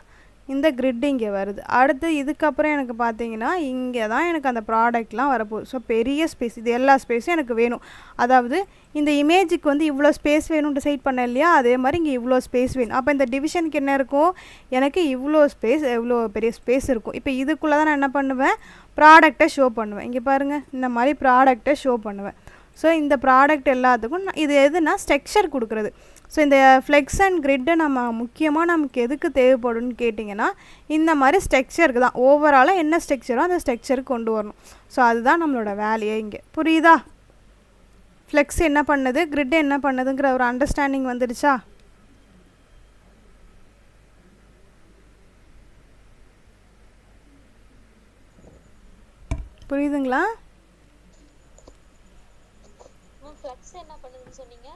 இந்த கிரிட் இங்கே வருது. அடுத்து இதுக்கப்புறம் எனக்கு பார்த்தீங்கன்னா இங்கே தான் எனக்கு அந்த ப்ராடக்ட்லாம் வரப்போகுது. ஸோ பெரிய ஸ்பேஸ், இது எல்லா ஸ்பேஸும் எனக்கு வேணும். அதாவது இந்த இமேஜுக்கு வந்து இவ்வளோ ஸ்பேஸ் வேணும் டிசைட் பண்ண இல்லையா, அதே மாதிரி இங்கே இவ்வளோ ஸ்பேஸ் வேணும். அப்போ இந்த டிவிஷனுக்கு என்ன இருக்கும், எனக்கு இவ்வளோ ஸ்பேஸ், எவ்வளோ பெரிய ஸ்பேஸ் இருக்கும். இப்போ இதுக்குள்ளே தான் நான் என்ன பண்ணுவேன், ப்ராடக்டை ஷோ பண்ணுவேன். இங்கே பாருங்கள், இந்த மாதிரி ப்ராடக்டை ஷோ பண்ணுவேன். ஸோ இந்த ப்ராடக்ட் எல்லாத்துக்கும் இது எதுனா ஸ்ட்ரக்சர் கொடுக்குறது. ஸோ இந்த ஃப்ளெக்ஸ் அண்ட் கிரிட்டை நம்ம முக்கியமாக நமக்கு எதுக்கு தேவைப்படும்னு கேட்டிங்கன்னா, இந்த மாதிரி ஸ்ட்ரக்சருக்கு தான். ஓவராலாக என்ன ஸ்ட்ரக்சரோ அந்த ஸ்ட்ரக்சருக்கு கொண்டு வரணும். ஸோ அதுதான் நம்மளோட வேலையே இங்கே. புரியுதா? ஃப்ளெக்ஸ் என்ன பண்ணுது, கிரிட் என்ன பண்ணுதுங்கிற ஒரு அண்டர்ஸ்டாண்டிங் வந்துடுச்சா? புரியுதுங்களா? ஃப்ளக்ஸ் என்ன பண்ணுதுன்னு சொன்னீங்க?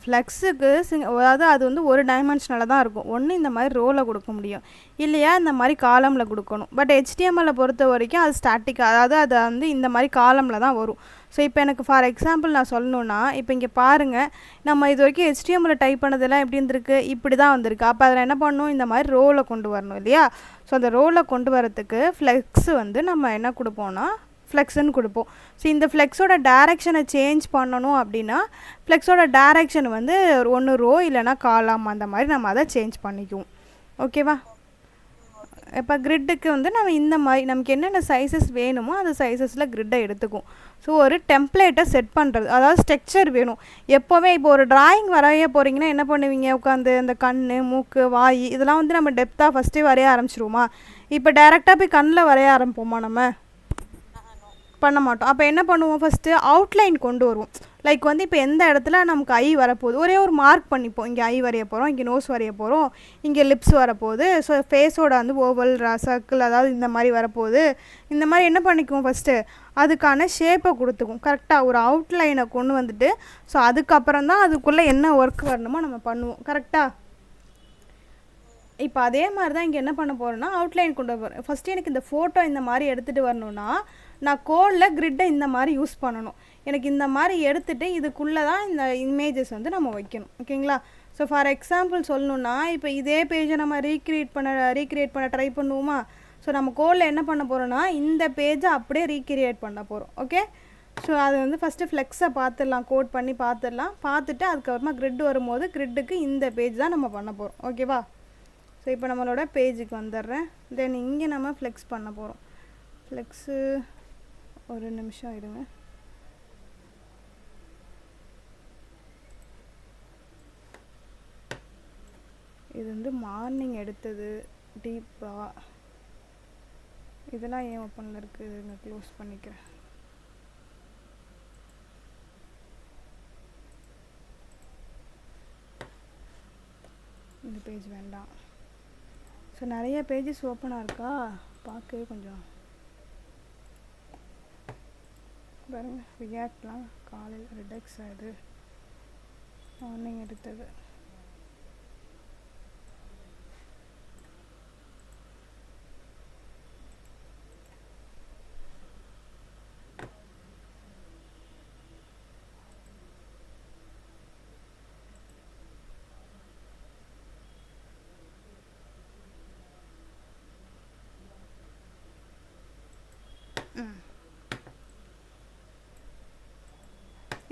ஃப்ளெக்ஸுக்கு அதாவது அது வந்து ஒரு டைமென்ஷனில் தான் இருக்கும். ஒன்று இந்த மாதிரி ரோவில் கொடுக்க முடியும், இல்லையா இந்த மாதிரி காலமில் கொடுக்கணும். பட் HTML பொறுத்த வரைக்கும் அது ஸ்டாட்டிக்காக, அதாவது அது வந்து இந்த மாதிரி காலமில் தான் வரும். ஸோ இப்போ எனக்கு ஃபார் எக்ஸாம்பிள் நான் சொல்லணுன்னா, இப்போ இங்கே பாருங்கள், நம்ம இது வரைக்கும் HTML டைப் பண்ணதெல்லாம் எப்படி இருந்திருக்கு, இப்படி தான் வந்திருக்கு. அப்போ அதில் என்ன பண்ணணும், இந்த மாதிரி ரோவில் கொண்டு வரணும் இல்லையா? ஸோ அந்த ரோவில் கொண்டு வரத்துக்கு ஃப்ளெக்ஸ் வந்து நம்ம என்ன கொடுப்போம்னா ஃப்ளெக்ஸ்ன்னு கொடுப்போம். ஸோ இந்த ஃப்ளெக்ஸோட டேரெக்ஷனை சேஞ்ச் பண்ணணும் அப்படின்னா ஃப்ளெக்ஸோட டேரெக்ஷன் வந்து ஒன்று ரோ இல்லைனா காலம், அந்த மாதிரி நம்ம அதை சேஞ்ச் பண்ணிக்குவோம். ஓகேவா? இப்போ கிரிட்டுக்கு வந்து நம்ம இந்த மாதிரி நமக்கு என்னென்ன சைஸஸ் வேணுமோ அந்த சைஸஸில் கிரிட்டை எடுத்துக்கும். ஸோ ஒரு டெம்ப்ளேட்டை செட் பண்ணுறது, அதாவது ஸ்ட்ரக்சர் வேணும் எப்போவே. இப்போ ஒரு டிராயிங் வரைய போகிறீங்கன்னா என்ன பண்ணுவீங்க, உட்காந்து அந்த கண், மூக்கு, வாய் இதெல்லாம் வந்து நம்ம டெப்த்தாக ஃபஸ்ட்டே வரைய ஆரம்பிச்சிருவோமா? இப்போ டேரெக்டாக போய் கண்ணில் வரைய ஆரம்பிப்போமா? நம்ம பண்ண மாட்டோம். அப்போ என்ன பண்ணுவோம், ஃபஸ்ட்டு அவுட்லைன் கொண்டு வருவோம். லைக் வந்து இப்போ எந்த இடத்துல நமக்கு ஐ வரப்போகுது, ஒரே ஒரு மார்க் பண்ணிப்போம். இங்கே ஐ வரைய போகிறோம், இங்கே நோஸ் வரைய போகிறோம், இங்கே லிப்ஸ் வரப்போகுது. ஸோ ஃபேஸோட வந்து ஓவல், சர்க்கிள், அதாவது இந்த மாதிரி வரப்போகுது. இந்த மாதிரி என்ன பண்ணிக்குவோம், ஃபஸ்ட்டு அதுக்கான ஷேப்பை கொடுத்துக்குவோம். கரெக்டாக ஒரு அவுட்லைனை கொண்டு வந்துட்டு ஸோ அதுக்கப்புறம் தான் அதுக்குள்ளே என்ன ஒர்க் வரணுமோ நம்ம பண்ணுவோம். கரெக்டாக? இப்போ அதே மாதிரி தான் இங்கே என்ன பண்ண போகிறேன்னா அவுட்லைன் கொண்டு வரேன். ஃபஸ்ட்டு எனக்கு இந்த ஃபோட்டோ இந்த மாதிரி எடுத்துகிட்டு வரணுன்னா நான் கோடில் கிரிட்டை இந்த மாதிரி யூஸ் பண்ணணும். எனக்கு இந்த மாதிரி எடுத்துகிட்டு இதுக்குள்ளே தான் இந்த இமேஜஸ் வந்து நம்ம வைக்கணும். ஓகேங்களா? ஸோ ஃபார் எக்ஸாம்பிள் சொல்லணுன்னா இப்போ இதே பேஜை நம்ம ரீக்ரியேட் பண்ண ட்ரை பண்ணுவோமா? ஸோ நம்ம கோடில் என்ன பண்ண போகிறோன்னா இந்த பேஜை அப்படியே ரீக்ரியேட் பண்ண போகிறோம். ஓகே? ஸோ அது வந்து ஃபஸ்ட்டு ஃப்ளெக்ஸை பார்த்துடலாம், கோட் பண்ணி பார்த்துடலாம். பார்த்துட்டு அதுக்கப்புறமா கிரிட் வரும்போது கிரிட்டுக்கு இந்த பேஜ் தான் நம்ம பண்ண போகிறோம். ஓகேவா? ஸோ இப்போ நம்மளோட பேஜுக்கு வந்துடுறேன். தென் இங்கே நம்ம ஃப்ளெக்ஸ் பண்ண போகிறோம். ஃப்ளெக்ஸு ஒரு நிமிஷம் இருங்க. இது வந்து மார்னிங் எடுத்தது டீப்பாக. இதெல்லாம் ஏன் ஓப்பனில் இருக்குது, நான் க்ளோஸ் பண்ணிக்கிறேன். இந்த பேஜ் வேண்டாம். ஸோ நிறைய பேஜஸ் ஓப்பனாக இருக்கா, பார்க்கவே கொஞ்சம் பாருங்க. ரியாக்ட்லாம் காலையில் ரிடக்ஸ் ஆகுது, மார்னிங் எடுத்தது.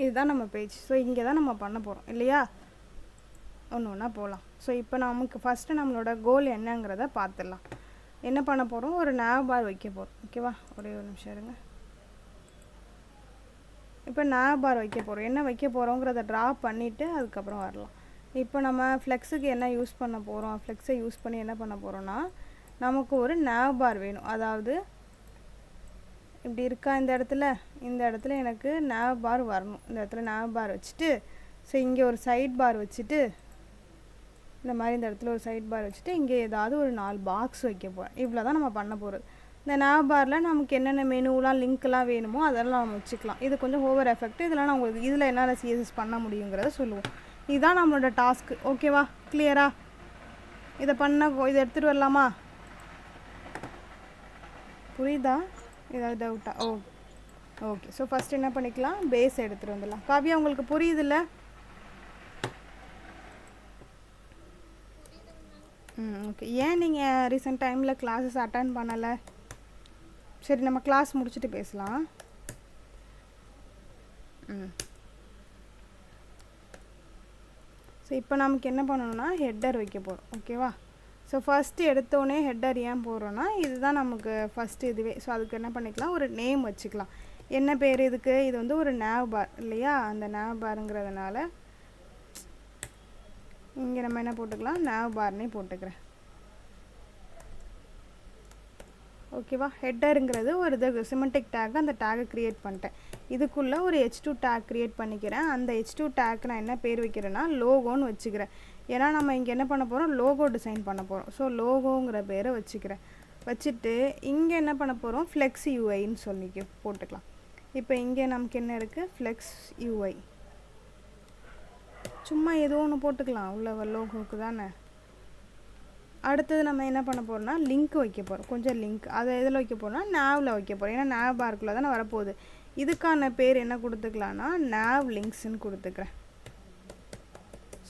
இதுதான் நம்ம பேஜ். ஸோ இங்கே தான் நம்ம பண்ண போகிறோம் இல்லையா? ஒன்று ஒன்றா போகலாம். ஸோ இப்போ நமக்கு ஃபஸ்ட்டு நம்மளோட கோல் என்னங்கிறத பார்த்துடலாம். என்ன பண்ண போகிறோம், ஒரு nav பார் வைக்க போகிறோம். ஓகேவா? ஒரே ஒரு நிமிஷம் இருங்க. இப்போ nav பார் வைக்க போகிறோம். என்ன வைக்க போகிறோங்கிறத ட்ரா பண்ணிவிட்டு அதுக்கப்புறம் வரலாம். இப்போ நம்ம ஃப்ளெக்ஸுக்கு என்ன யூஸ் பண்ண போகிறோம், ஃப்ளெக்ஸை யூஸ் பண்ணி என்ன பண்ண போகிறோன்னா நமக்கு ஒரு nav பார் வேணும். அதாவது இப்படி இருக்கா, இந்த இடத்துல எனக்கு nav பார் வரணும். இந்த இடத்துல nav பார் வச்சுட்டு ஸோ இங்கே ஒரு சைட் பார் வச்சுட்டு இந்த மாதிரி இந்த இடத்துல ஒரு சைட் பார் வச்சுட்டு இங்கே ஏதாவது ஒரு 4 பாக்ஸ் வைக்க போகிறேன். இவ்வளோ தான் நம்ம பண்ண போகிறது. இந்த nav பாரில் நமக்கு என்னென்ன மெனுலாம் லிங்க்லாம் வேணுமோ அதெல்லாம் நம்ம வச்சுக்கலாம். இது கொஞ்சம் ஓவர் எஃபெக்ட். இதெல்லாம் நான் உங்களுக்கு இதில் என்னென்ன CSS பண்ண முடியுங்கிறத சொல்லுவோம். இதுதான் நம்மளோட டாஸ்க்கு. ஓகேவா? கிளியரா? இதை எடுத்துகிட்டு வரலாமா? புரியுதா? ஏதாவது டவுட்டா? ஓகே. ஸோ ஃபஸ்ட் என்ன பண்ணிக்கலாம், பேஸ் எடுத்துகிட்டு வந்துடலாம். காவியா உங்களுக்கு புரியுதுல்ல? ஓகே. ஏன் நீங்கள் ரீசெண்ட் டைமில் கிளாஸஸ் அட்டன் பண்ணலை? சரி, நம்ம கிளாஸ் முடிச்சுட்டு பேசலாம். ஸோ இப்போ நமக்கு என்ன பண்ணணும்னா ஹெட்டர் வைக்க போகிறோம். ஓகேவா? ஸோ ஃபஸ்ட்டு எடுத்தோடனே ஹெட்டர் ஏன் போடுறோன்னா இதுதான் நமக்கு ஃபஸ்ட்டு இதுவே. ஸோ அதுக்கு என்ன பண்ணிக்கலாம், ஒரு நேம் வச்சுக்கலாம். என்ன பேர் இதுக்கு? இது வந்து ஒரு nav பார் இல்லையா? அந்த nav பாருங்கிறதுனால இங்கே நம்ம என்ன போட்டுக்கலாம், nav பார்னே போட்டுக்கிறேன். ஓகேவா. ஹெட்டருங்கிறது ஒரு இது சிமெண்டிக் டேக், அந்த டேகை க்ரியேட் பண்ணிட்டேன். இதுக்குள்ளே ஒரு H2 டேக் க்ரியேட் பண்ணிக்கிறேன். அந்த H2 டேக் நான் என்ன பேர் வைக்கிறேன்னா லோகோன்னு வச்சுக்கிறேன். ஏன்னா நம்ம இங்கே என்ன பண்ண போகிறோம், லோகோ டிசைன் பண்ண போகிறோம். ஸோ லோகோங்கிற பேரை வச்சுக்கிறேன். வச்சுட்டு இங்கே என்ன பண்ண போகிறோம், ஃப்ளெக்ஸ் யூஐன்னு சொல்லி போட்டுக்கலாம். இப்போ இங்கே நமக்கு என்ன இருக்குது, ஃப்ளெக்ஸ் யூஐ. சும்மா ஏதோ ஒன்று போட்டுக்கலாம் உள்ள லோகோவுக்கு தானே. அடுத்தது நம்ம என்ன பண்ண போகிறோம்னா லிங்க் வைக்க போகிறோம். கொஞ்சம் லிங்க் அதை எதில் வைக்க போகிறோம்னா நேவில் வைக்க போகிறோம். ஏன்னா நேவ் பார்க்குள்ளே தானே வரப்போகுது. இதுக்கான பேர் என்ன கொடுத்துக்கலான்னா நேவ் லிங்க்ஸ்ன்னு கொடுத்துக்கிறேன்.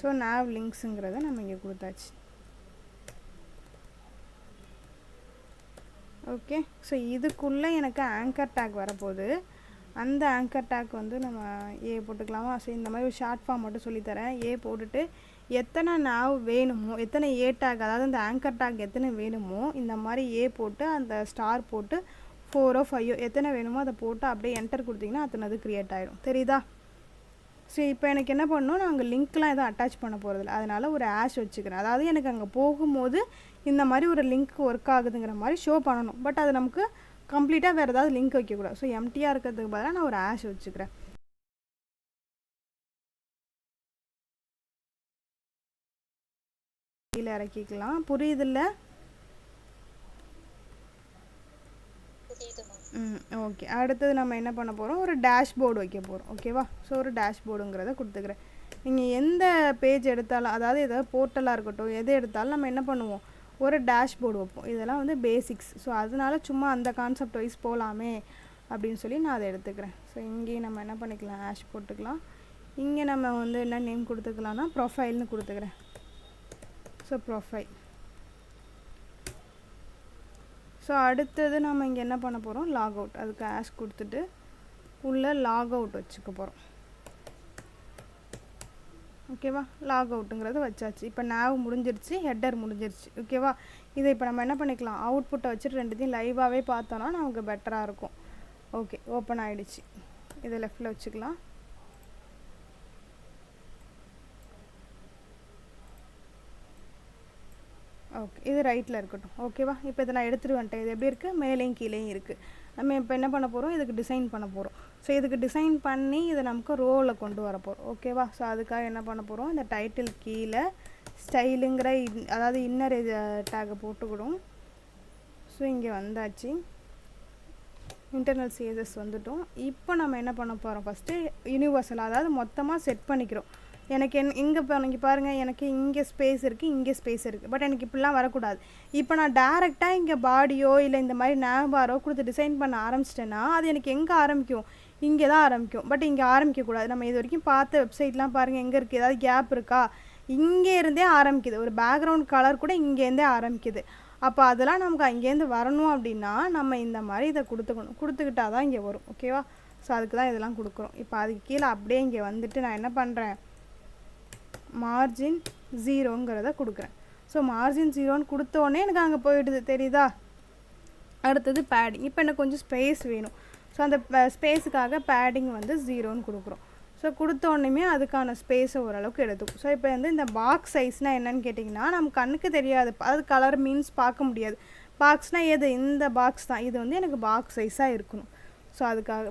ஸோ நேவ் லிங்க்ஸுங்கிறத நம்ம இங்கே கொடுத்தாச்சு. ஓகே. ஸோ இதுக்குள்ளே எனக்கு ஆங்கர் டேக் வரப்போகுது. அந்த ஆங்கர் டேக் வந்து நம்ம ஏ போட்டுக்கலாமா. ஸோ இந்த மாதிரி ஒரு ஷார்ட் ஃபார்ம் மட்டும் சொல்லித்தரேன். ஏ போட்டுட்டு எத்தனை நாவ் வேணுமோ, எத்தனை ஏ டேக், அதாவது இந்த ஆங்கர் டேக் எத்தனை வேணுமோ இந்த மாதிரி ஏ போட்டு அந்த ஸ்டார் போட்டு 4 or 5 எத்தனை வேணுமோ அதை போட்டு அப்படியே என்டர் கொடுத்தீங்கன்னா அத்தனை அது க்ரியேட் ஆகிடும். தெரியுதா. ஸோ இப்போ எனக்கு என்ன பண்ணணும், நான் அங்கே லிங்க்லாம் எதுவும் அட்டாச் பண்ண போகிறதில்ல. அதனால் ஒரு ஆஷ் வச்சுக்கிறேன். அதாவது எனக்கு அங்கே போகும்போது இந்த மாதிரி ஒரு லிங்க் ஒர்க் ஆகுதுங்கிற மாதிரி ஷோ பண்ணணும். பட் அது நமக்கு கம்ப்ளீட்டாக வேறு ஏதாவது லிங்க் வைக்கக்கூடாது. ஸோ எம்டியாக இருக்கிறதுக்கு பதிலாக நான் ஒரு ஆஷ் வச்சுக்கிறேன். கீழே இறக்கிக்கலாம். புரியுதில்ல. ஓகே. அடுத்தது நம்ம என்ன பண்ண போகிறோம், ஒரு டேஷ்போர்டு வைக்க போகிறோம். ஓகேவா. ஸோ ஒரு டேஷ்போர்டுங்கிறத கொடுத்துக்கிறேன். நீங்கள் எந்த பேஜ் எடுத்தாலும், அதாவது ஏதாவது போர்ட்டலாக இருக்கட்டும், எது எடுத்தாலும் நம்ம என்ன பண்ணுவோம், ஒரு டேஷ்போர்டு வைப்போம். இதெல்லாம் வந்து பேசிக்ஸ். ஸோ அதனால சும்மா அந்த கான்செப்ட் வைஸ் போகலாமே அப்படின்னு சொல்லி நான் அதை எடுத்துக்கிறேன். ஸோ இங்கேயும் நம்ம என்ன பண்ணிக்கலாம், ஆஷ் போட்டுக்கலாம். இங்கே நம்ம வந்து என்ன நேம் கொடுத்துக்கலாம்னா ப்ரொஃபைல்னு கொடுத்துக்கிறேன். So profile. ஸோ அடுத்தது நம்ம இங்கே என்ன பண்ண போகிறோம், லாக் அவுட். அதுக்கு ஆஷ் கொடுத்துட்டு உள்ளே லாக் அவுட் வச்சுக்க போகிறோம். ஓகேவா. லாக் அவுட்டுங்கிறது வச்சாச்சு. இப்போ நேவ் முடிஞ்சிருச்சு, ஹெட்டர் முடிஞ்சிருச்சு. ஓகேவா. இதை இப்போ நம்ம என்ன பண்ணிக்கலாம், அவுட்புட்டை வச்சுட்டு ரெண்டுத்தையும் லைவாகவே பார்த்தோன்னா நமக்கு பெட்டராக இருக்கும். ஓகே. ஓப்பன் ஆகிடுச்சு. இதை லெஃப்டில் வச்சுக்கலாம். ஓகே. இது ரைட்டில் இருக்கட்டும். ஓகேவா. இப்போ இதை நான் எடுத்துகிட்டு வந்துட்டேன். இது எப்படி இருக்குது, மேலேயும் கீழேயும் இருக்குது. நம்ம இப்போ என்ன பண்ண போகிறோம், இதுக்கு டிசைன் பண்ண போகிறோம். ஸோ இதுக்கு டிசைன் பண்ணி இதை நமக்கு ரோவில் கொண்டு வர போகிறோம். ஓகேவா. ஸோ அதுக்காக என்ன பண்ண போகிறோம், இந்த டைட்டில் கீழே ஸ்டைலுங்கிற அதாவது இன்னர் டேகை போட்டுக்கிடும். ஸோ இங்கே வந்தாச்சு. இன்டர்னல் CSS வந்துட்டோம். இப்போ நம்ம என்ன பண்ண போகிறோம், ஃபஸ்ட்டு யூனிவர்சல், அதாவது மொத்தமாக செட் பண்ணிக்கிறோம். எனக்கு இங்கே இங்கே பாருங்கள், எனக்கு இங்கே ஸ்பேஸ் இருக்குது, இங்கே ஸ்பேஸ் இருக்குது. பட் எனக்கு இப்படிலாம் வரக்கூடாது. இப்போ நான் டேரெக்டாக இங்கே பாடியோ இல்லை இந்த மாதிரி நேபாரோ கொடுத்து டிசைன் பண்ண ஆரம்பிச்சிட்டேன்னா அது எனக்கு எங்கே ஆரம்பிக்கும், இங்கே தான் ஆரம்பிக்கும். பட் இங்கே ஆரம்பிக்கக்கூடாது. நம்ம இது வரைக்கும் பார்த்த வெப்சைட்லாம் பாருங்கள், எங்கே இருக்குது, ஏதாவது கேப் இருக்கா, இங்கே இருந்தே ஆரம்பிக்குது. ஒரு பேக்ரவுண்ட் கலர் கூட இங்கேருந்தே ஆரம்பிக்குது. அப்போ அதெல்லாம் நமக்கு அங்கேருந்து வரணும் அப்படின்னா நம்ம இந்த மாதிரி இதை கொடுத்துக்கிட்டா தான் இங்கே வரும். ஓகேவா. ஸோ அதுக்கு தான் இதெல்லாம் கொடுக்குறோம். இப்போ அதுக்கு கீழே அப்படியே இங்கே வந்துட்டு நான் என்ன பண்ணுறேன், மார்ஜின் 0ங்கிறத கொடுக்குறேன். ஸோ மார்ஜின் 0ன்னு கொடுத்தோடனே எனக்கு அங்கே போயிடுது. தெரியுதா. அடுத்தது பேடிங். இப்போ எனக்கு கொஞ்சம் ஸ்பேஸ் வேணும். ஸோ அந்த ஸ்பேஸுக்காக பேடிங் வந்து 0ன்னு கொடுக்குறோம். ஸோ கொடுத்தோடனே அதுக்கான ஸ்பேஸை ஓரளவுக்கு எடுத்துக்கும். ஸோ இப்போ வந்து இந்த பாக்ஸ் சைஸ்னால் என்னென்னு கேட்டிங்கன்னா நம்ம கண்ணுக்கு தெரியாது. அது கலர் மீன்ஸ் பார்க்க முடியாது. பாக்ஸ்னால் எது, இந்த பாக்ஸ் தான். இது வந்து எனக்கு பாக்ஸ் சைஸாக இருக்கணும். ஸோ அதுக்காக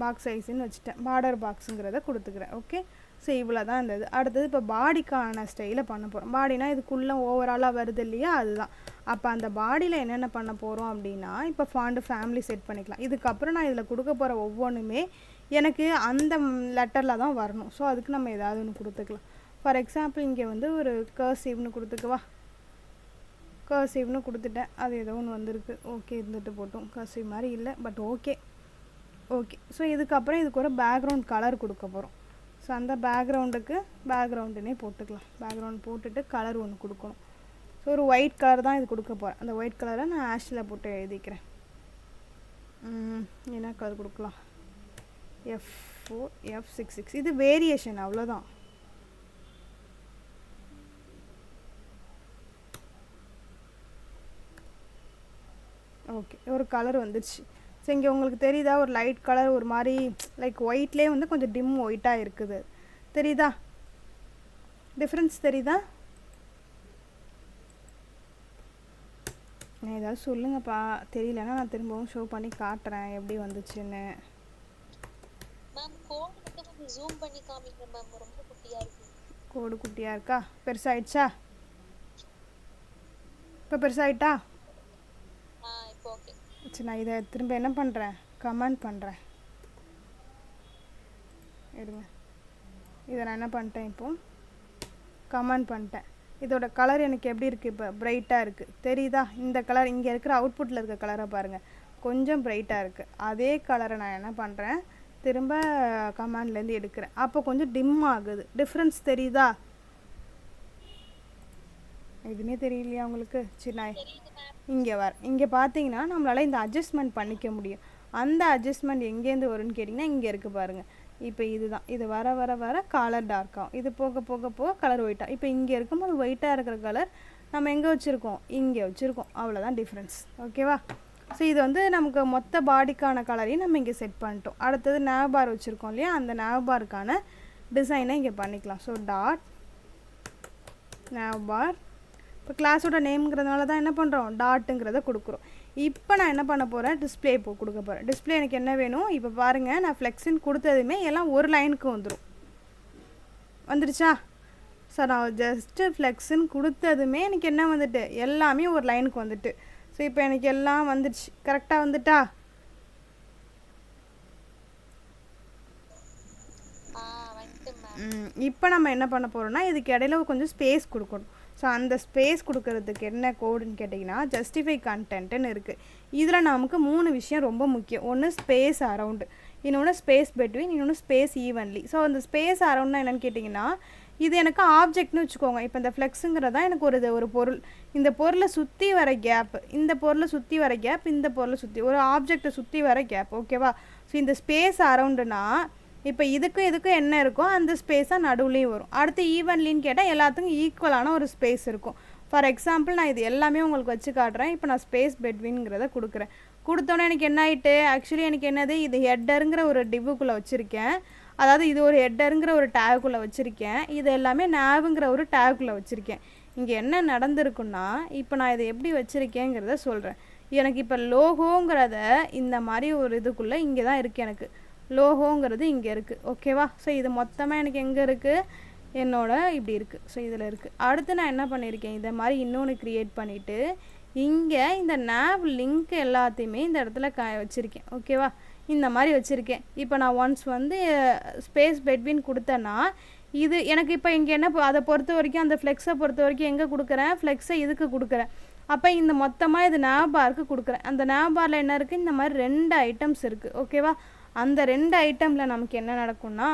பாக்ஸ் சைஸ்ன்னு வச்சுட்டேன். பார்டர் பாக்ஸுங்கிறத கொடுத்துக்கிறேன். ஓகே. ஸோ இவ்வளோ தான் இந்த இது. அடுத்தது இப்போ பாடிக்கான ஸ்டைலை பண்ண போகிறோம். பாடினா இதுக்குள்ளே ஓவராலாக வருது இல்லையா, அதுதான். அப்போ அந்த பாடியில் என்னென்ன பண்ண போகிறோம் அப்படின்னா, இப்போ ஃபாண்ட் ஃபேமிலி செட் பண்ணிக்கலாம். இதுக்கப்புறம் நான் இதில் கொடுக்க போகிற ஒவ்வொன்றுமே எனக்கு அந்த லெட்டரில் தான் வரணும். ஸோ அதுக்கு நம்ம ஏதாவது ஒன்று கொடுத்துக்கலாம். ஃபார் எக்ஸாம்பிள் இங்கே வந்து ஒரு கர்சிவ்னு கொடுத்துக்குவா. கர்சிவ்னு கொடுத்துட்டேன். அது ஏதோ ஒன்று வந்திருக்கு. ஓகே. இருந்துட்டு போட்டோம். கர்சிவ் மாதிரி இல்லை, பட் ஓகே. ஓகே. ஸோ இதுக்கப்புறம் இதுக்கு ஒரு பேக்ரவுண்ட் கலர் கொடுக்க போகிறோம். ஸோ அந்த பேக்ரவுண்டுக்கு பேக்ரவுண்டுனே போட்டுக்கலாம். பேக்ரவுண்ட் போட்டுட்டு கலர் ஒன்று கொடுக்கணும். ஸோ ஒரு ஒயிட் கலர் தான் இது கொடுக்க போகிறேன். அந்த ஒயிட் கலரை நான் ஆஷில் போட்டு எழுதிக்கிறேன். என்ன கலர் கொடுக்கலாம், F4 F66. இது வேரியேஷன், அவ்வளோதான். ஓகே. ஒரு கலர் வந்துடுச்சு. ஸோ இங்கே உங்களுக்கு தெரியுதா, ஒரு லைட் கலர், ஒரு மாதிரி லைக் ஒயிட்லேயே வந்து கொஞ்சம் டிம் ஒயிட்டாக இருக்குது. தெரியுதா, டிஃப்ரென்ஸ் தெரியுதா. ஏதாவது சொல்லுங்கப்பா, தெரியலன்னா நான் திரும்பவும் ஷோ பண்ணி காட்டுறேன் எப்படி வந்துச்சுன்னு. மேம் கோட் மட்டும் கொஞ்சம் ஜூம் பண்ணி காமிங்க மேம், ரொம்ப குட்டியா இருக்கு. கோடு குட்டியாக இருக்கா? பெருசாயிடுச்சா? இப்போ பெருசாயிட்டா? இப்போ ஓகே. சரி, நான் இதை திரும்ப என்ன பண்ணுறேன், கமெண்ட் பண்ணுறேன். இருங்க, இதை நான் என்ன பண்ணிட்டேன், இப்போ கமெண்ட் பண்ணிட்டேன். இதோட கலர் எனக்கு எப்படி இருக்குது, இப்போ பிரைட்டாக இருக்குது தெரியுதா? இந்த கலர் இங்கே இருக்கிற அவுட்புட்டில் இருக்க கலரை பாருங்கள், கொஞ்சம் பிரைட்டாக இருக்குது. அதே கலரை நான் என்ன பண்ணுறேன், திரும்ப கமெண்ட்லேருந்து எடுக்கிறேன். அப்போ கொஞ்சம் டிம் ஆகுது. டிஃப்ரென்ஸ் தெரியுதா? எதுவுமே தெரியலையா உங்களுக்கு? சரி, நான் இங்கே பார்த்தீங்கன்னா நம்மளால் இந்த அட்ஜஸ்ட்மெண்ட் பண்ணிக்க முடியும். அந்த அட்ஜஸ்ட்மெண்ட் எங்கேருந்து வரும்னு கேட்டிங்கன்னா இங்கே இருக்குது பாருங்கள். இப்போ இதுதான், இது வர வர வர கலர் டார்க் ஆகும், இது போக போக போக கலர் ஒயிட்டாக. இப்போ இங்கே இருக்கும்போது ஒயிட்டாக இருக்கிற கலர் நம்ம எங்கே வச்சுருக்கோம், இங்கே வச்சுருக்கோம். அவ்வளோதான் டிஃப்ரென்ஸ். ஓகேவா? ஸோ இது வந்து நமக்கு மொத்த பாடிக்கான கலரையும் நம்ம இங்கே செட் பண்ணிட்டோம். அடுத்தது நேவ் பார் வச்சுருக்கோம் இல்லையா, அந்த நேவ் பாருக்கான டிசைனை இங்கே பண்ணிக்கலாம். ஸோ டாட் நேவ் பார். இப்போ கிளாஸோட நேம்ங்கிறதுனால தான் என்ன பண்ணுறோம், டாட்டுங்கிறத கொடுக்குறோம். இப்போ நான் என்ன பண்ண போகிறேன், டிஸ்பிளே இப்போ கொடுக்க போகிறேன். டிஸ்பிளே எனக்கு என்ன வேணும், இப்போ பாருங்கள், நான் ஃப்ளெக்ஸின் கொடுத்ததுமே எல்லாம் ஒரு லைனுக்கு வந்துடும். வந்துடுச்சா? சார் நான் ஜஸ்ட்டு ஃப்ளெக்ஸின் கொடுத்ததுமே எனக்கு என்ன வந்துட்டு, எல்லாமே ஒரு லைனுக்கு வந்துட்டு. ஸோ இப்போ எனக்கு எல்லாம் வந்துடுச்சு. கரெக்டாக வந்துட்டா? இப்போ நம்ம என்ன பண்ண போகிறோம்னா, இதுக்கு இடையில கொஞ்சம் ஸ்பேஸ் கொடுக்கணும். ஸோ அந்த ஸ்பேஸ் கொடுக்கறதுக்கு என்ன கோடுன்னு கேட்டிங்கன்னா, ஜஸ்டிஃபை கண்டென்ட்டுன்னு இருக்குது. இதில் நமக்கு 3 விஷயம் ரொம்ப முக்கியம். ஒன்று ஸ்பேஸ் அரவுண்டு, இன்னொன்று ஸ்பேஸ் பெட்வீன், இன்னொன்று ஸ்பேஸ் ஈவன்லி. ஸோ அந்த ஸ்பேஸ் அரவுண்ட்னா என்னென்னு கேட்டிங்கன்னா, இது எனக்கு ஆப்ஜெக்ட்னு வச்சுக்கோங்க. இப்போ இந்த ஃப்ளெக்ஸுங்கிறதா எனக்கு ஒரு பொருள். இந்த பொருளை சுற்றி வர கேப், இந்த பொருளை சுற்றி வர கேப், இந்த பொருளை சுற்றி ஒரு ஆப்ஜெக்டை சுற்றி வர கேப். ஓகேவா? ஸோ இந்த ஸ்பேஸ் அரவுண்டுனா இப்போ இதுக்கும் என்ன இருக்கோ அந்த ஸ்பேஸாக நடுவுலேயும் வரும். அடுத்து ஈவன்லின்னு கேட்டால் எல்லாத்துக்கும் ஈக்குவலான ஒரு ஸ்பேஸ் இருக்கும். ஃபார் எக்ஸாம்பிள் நான் இது எல்லாமே உங்களுக்கு வச்சு காட்டுறேன். இப்போ நான் ஸ்பேஸ் பெட்வீன்ங்கிறத கொடுக்குறேன். கொடுத்தோன்னே எனக்கு என்ன ஆகிட்டு, ஆக்சுவலி எனக்கு என்னது, இது ஹெட்டருங்கிற ஒரு டிவ்வுக்குள்ளே வச்சுருக்கேன். அதாவது இது ஒரு ஹெட்டருங்கிற ஒரு டேகுக்குள்ளே வச்சுருக்கேன். இது எல்லாமே நேவுங்கிற ஒரு டேகுக்குள்ளே வச்சுருக்கேன். இங்கே என்ன நடந்திருக்குன்னா, இப்போ நான் இதை எப்படி வச்சுருக்கேங்கிறத சொல்கிறேன். எனக்கு இப்போ லோகோங்கிறத இந்த மாதிரி ஒரு இதுக்குள்ளே இங்கே தான் இருக்குது. எனக்கு லோகோங்கிறது இங்கே இருக்குது. ஓகேவா? ஸோ இது மொத்தமாக எனக்கு எங்கே இருக்குது, என்னோட இப்படி இருக்குது. ஸோ இதில் இருக்குது. அடுத்து நான் என்ன பண்ணியிருக்கேன், இதை மாதிரி இன்னொன்று க்ரியேட் பண்ணிவிட்டு இங்கே இந்த நேவ் லிங்க் எல்லாத்தையுமே இந்த இடத்துல வச்சுருக்கேன். ஓகேவா? இந்த மாதிரி வச்சுருக்கேன். இப்போ நான் ஒன்ஸ் வந்து ஸ்பேஸ் பெட்வீன் கொடுத்தேன்னா இது எனக்கு இப்போ இங்கே என்ன, அதை பொறுத்த வரைக்கும் அந்த ஃப்ளெக்ஸை பொறுத்த வரைக்கும் எங்கே கொடுக்குறேன், ஃப்ளெக்ஸை இதுக்கு கொடுக்குறேன். அப்போ இந்த மொத்தமாக இது நேவ் பாருக்கு கொடுக்குறேன். அந்த நேவ் பாரில் என்ன இருக்குது, இந்த மாதிரி 2 ஐட்டம்ஸ் இருக்குது. ஓகேவா? அந்த 2 ஐட்டமில் நமக்கு என்ன நடக்கும்னா,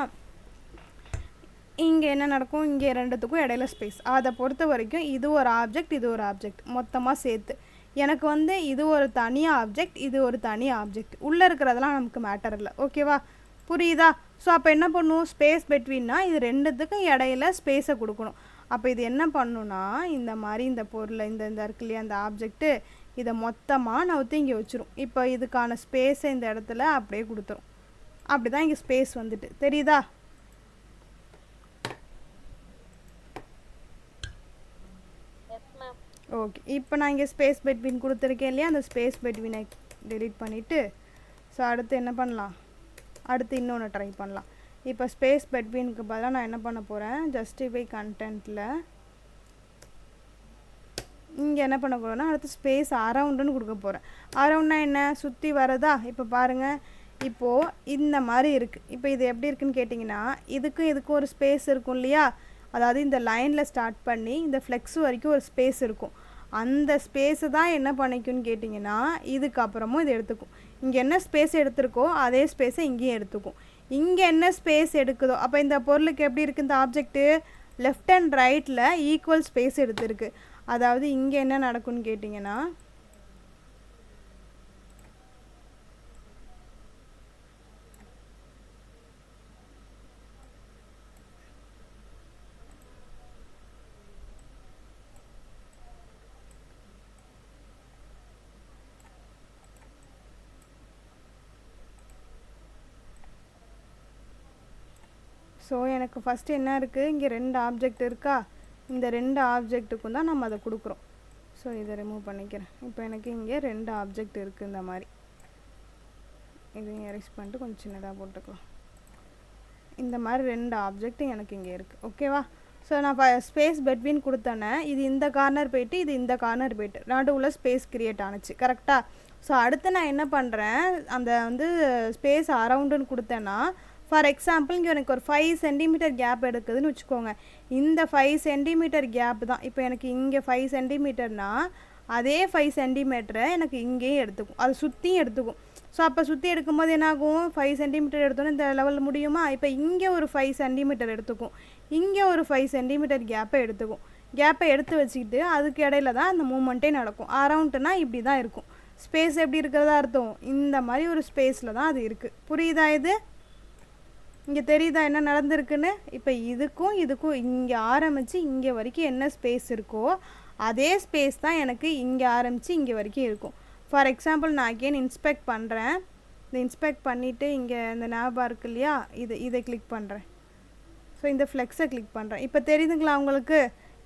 இங்கே என்ன நடக்கும், இங்கே 2த்துக்கும் இடையில ஸ்பேஸ். அதை பொறுத்த வரைக்கும் இது ஒரு ஆப்ஜெக்ட், இது ஒரு ஆப்ஜெக்ட், மொத்தமாக சேர்த்து எனக்கு வந்து இது ஒரு தனி ஆப்ஜெக்ட், இது ஒரு தனி ஆப்ஜெக்ட். உள்ளே இருக்கிறதெல்லாம் நமக்கு மேட்டர் இல்லை. ஓகேவா? புரியுதா? ஸோ அப்போ என்ன பண்ணுவோம், ஸ்பேஸ் பெட்வீன்னா இது 2த்துக்கும் இடையில ஸ்பேஸை கொடுக்கணும். அப்போ இது என்ன பண்ணணும்னா, இந்த மாதிரி இந்த பொருளை இந்த இருக்கு இல்லையா அந்த ஆப்ஜெக்ட்டு, இதை மொத்தமாக நவுத்தி இங்கே வச்சிரும். இப்போ இதுக்கான ஸ்பேஸை இந்த இடத்துல அப்படியே கொடுத்துரும். அப்படி தான் இங்கே ஸ்பேஸ் வந்துட்டு தெரியுதா? ஓகே, இப்போ நான் இங்கே ஸ்பேஸ் பெட்வீன் கொடுத்துருக்கேன் இல்லையா, அந்த ஸ்பேஸ் பெட்வீனை டெலீட் பண்ணிவிட்டு, ஸோ அடுத்து என்ன பண்ணலாம், அடுத்து இன்னொன்று ட்ரை பண்ணலாம். இப்போ ஸ்பேஸ் பெட்வீனுக்கு பதிலாக நான் என்ன பண்ண போகிறேன், ஜஸ்டிஃபை கண்டென்ட்டில் இங்கே என்ன பண்ண போகிறேன்னா, அடுத்து ஸ்பேஸ் அரவுண்டுன்னு கொடுக்க போகிறேன். அரவுண்ட்னா என்ன, சுற்றி வரதா? இப்போ பாருங்கள், இப்போது இந்த மாதிரி இருக்குது. இப்போ இது எப்படி இருக்குன்னு கேட்டிங்கன்னா, இதுக்கும் ஒரு ஸ்பேஸ் இருக்கும் இல்லையா, அதாவது இந்த லைனில் ஸ்டார்ட் பண்ணி இந்த ஃப்ளெக்ஸ் வரைக்கும் ஒரு ஸ்பேஸ் இருக்கும். அந்த ஸ்பேஸை தான் என்ன பண்ணிக்கும்னு கேட்டிங்கன்னா, இதுக்கப்புறமும் இது எடுத்துக்கும். இங்கே என்ன ஸ்பேஸ் எடுத்துருக்கோ அதே ஸ்பேஸை இங்கேயும் எடுத்துக்கும். இங்கே என்ன ஸ்பேஸ் எடுக்குதோ, அப்போ இந்த பொருளுக்கு எப்படி இருக்குது, இந்த ஆப்ஜெக்ட்டு லெஃப்ட் அண்ட் ரைட்டில் ஈக்குவல் ஸ்பேஸ் எடுத்துருக்கு. அதாவது இங்கே என்ன நடக்கும்னு கேட்டிங்கன்னா, ஸோ எனக்கு ஃபஸ்ட்டு என்ன இருக்குது, இங்கே 2 ஆப்ஜெக்ட் இருக்கா, இந்த 2 ஆப்ஜெக்ட்டுக்கும் தான் நம்ம அதை கொடுக்குறோம். ஸோ இதை ரிமூவ் பண்ணிக்கிறேன். இப்போ எனக்கு இங்கே 2 ஆப்ஜெக்ட் இருக்குது இந்த மாதிரி. இதையும் எரேஸ் பண்ணிட்டு கொஞ்சம் சின்னதாக போட்டுக்கலாம். இந்த மாதிரி 2 ஆப்ஜெக்ட் எனக்கு இங்கே இருக்குது. ஓகேவா? ஸோ நான் ஸ்பேஸ் பெட்வீன் கொடுத்தேனே, இது இந்த கார்னர் போயிட்டு இது இந்த கார்னர் போயிட்டு நடுவில் ஸ்பேஸ் க்ரியேட் ஆணுச்சு. கரெக்டாக? ஸோ அடுத்து நான் என்ன பண்ணுறேன், அந்த வந்து ஸ்பேஸ் அரவுண்டுன்னு கொடுத்தேன்னா, ஃபார் எக்ஸாம்பிள் இங்கே எனக்கு ஒரு 5 சென்டிமீட்டர் கேப் எடுக்குதுன்னு வச்சுக்கோங்க. இந்த 5 சென்டிமீட்டர் கேப் தான் இப்போ எனக்கு இங்கே 5 சென்டிமீட்டர்னா அதே 5 சென்டிமீட்டரை எனக்கு இங்கேயும் எடுத்துக்கும், அது சுற்றியும் எடுத்துக்கும். ஸோ அப்போ சுற்றி எடுக்கும்போது என்னாகும், 5 சென்டிமீட்டர் எடுத்தோன்னே இந்த லெவலில் முடியுமா? இப்போ இங்கே ஒரு 5 சென்டிமீட்டர் எடுத்துக்கும், இங்கே ஒரு 5 சென்டிமீட்டர் கேப்பை எடுத்துக்கும். கேப்பை எடுத்து வச்சுக்கிட்டு அதுக்கு இடையில தான் அந்த மூமெண்ட்டே நடக்கும். அரவுண்டுனா இப்படி தான் இருக்கும். ஸ்பேஸ் எப்படி இருக்கிறதா அர்த்தம், இந்த மாதிரி ஒரு ஸ்பேஸில் தான் அது இருக்குது. புரியுதா? இது இங்கே தெரியுதா என்ன நடந்திருக்குன்னு? இப்போ இதுக்கும் இதுக்கும் இங்கே ஆரம்பித்து இங்கே வரைக்கும் என்ன ஸ்பேஸ் இருக்கோ அதே ஸ்பேஸ் தான் எனக்கு இங்கே ஆரம்பித்து இங்கே வரைக்கும் இருக்கும். ஃபார் எக்ஸாம்பிள் நான் அகெயின் இன்ஸ்பெக்ட் பண்ணுறேன். இந்த இன்ஸ்பெக்ட் பண்ணிவிட்டு இங்கே இந்த ஞாபகம் இருக்கு இல்லையா, இதை கிளிக் பண்ணுறேன். ஸோ இந்த ஃப்ளெக்ஸை கிளிக் பண்ணுறேன். இப்போ தெரியுதுங்களா உங்களுக்கு?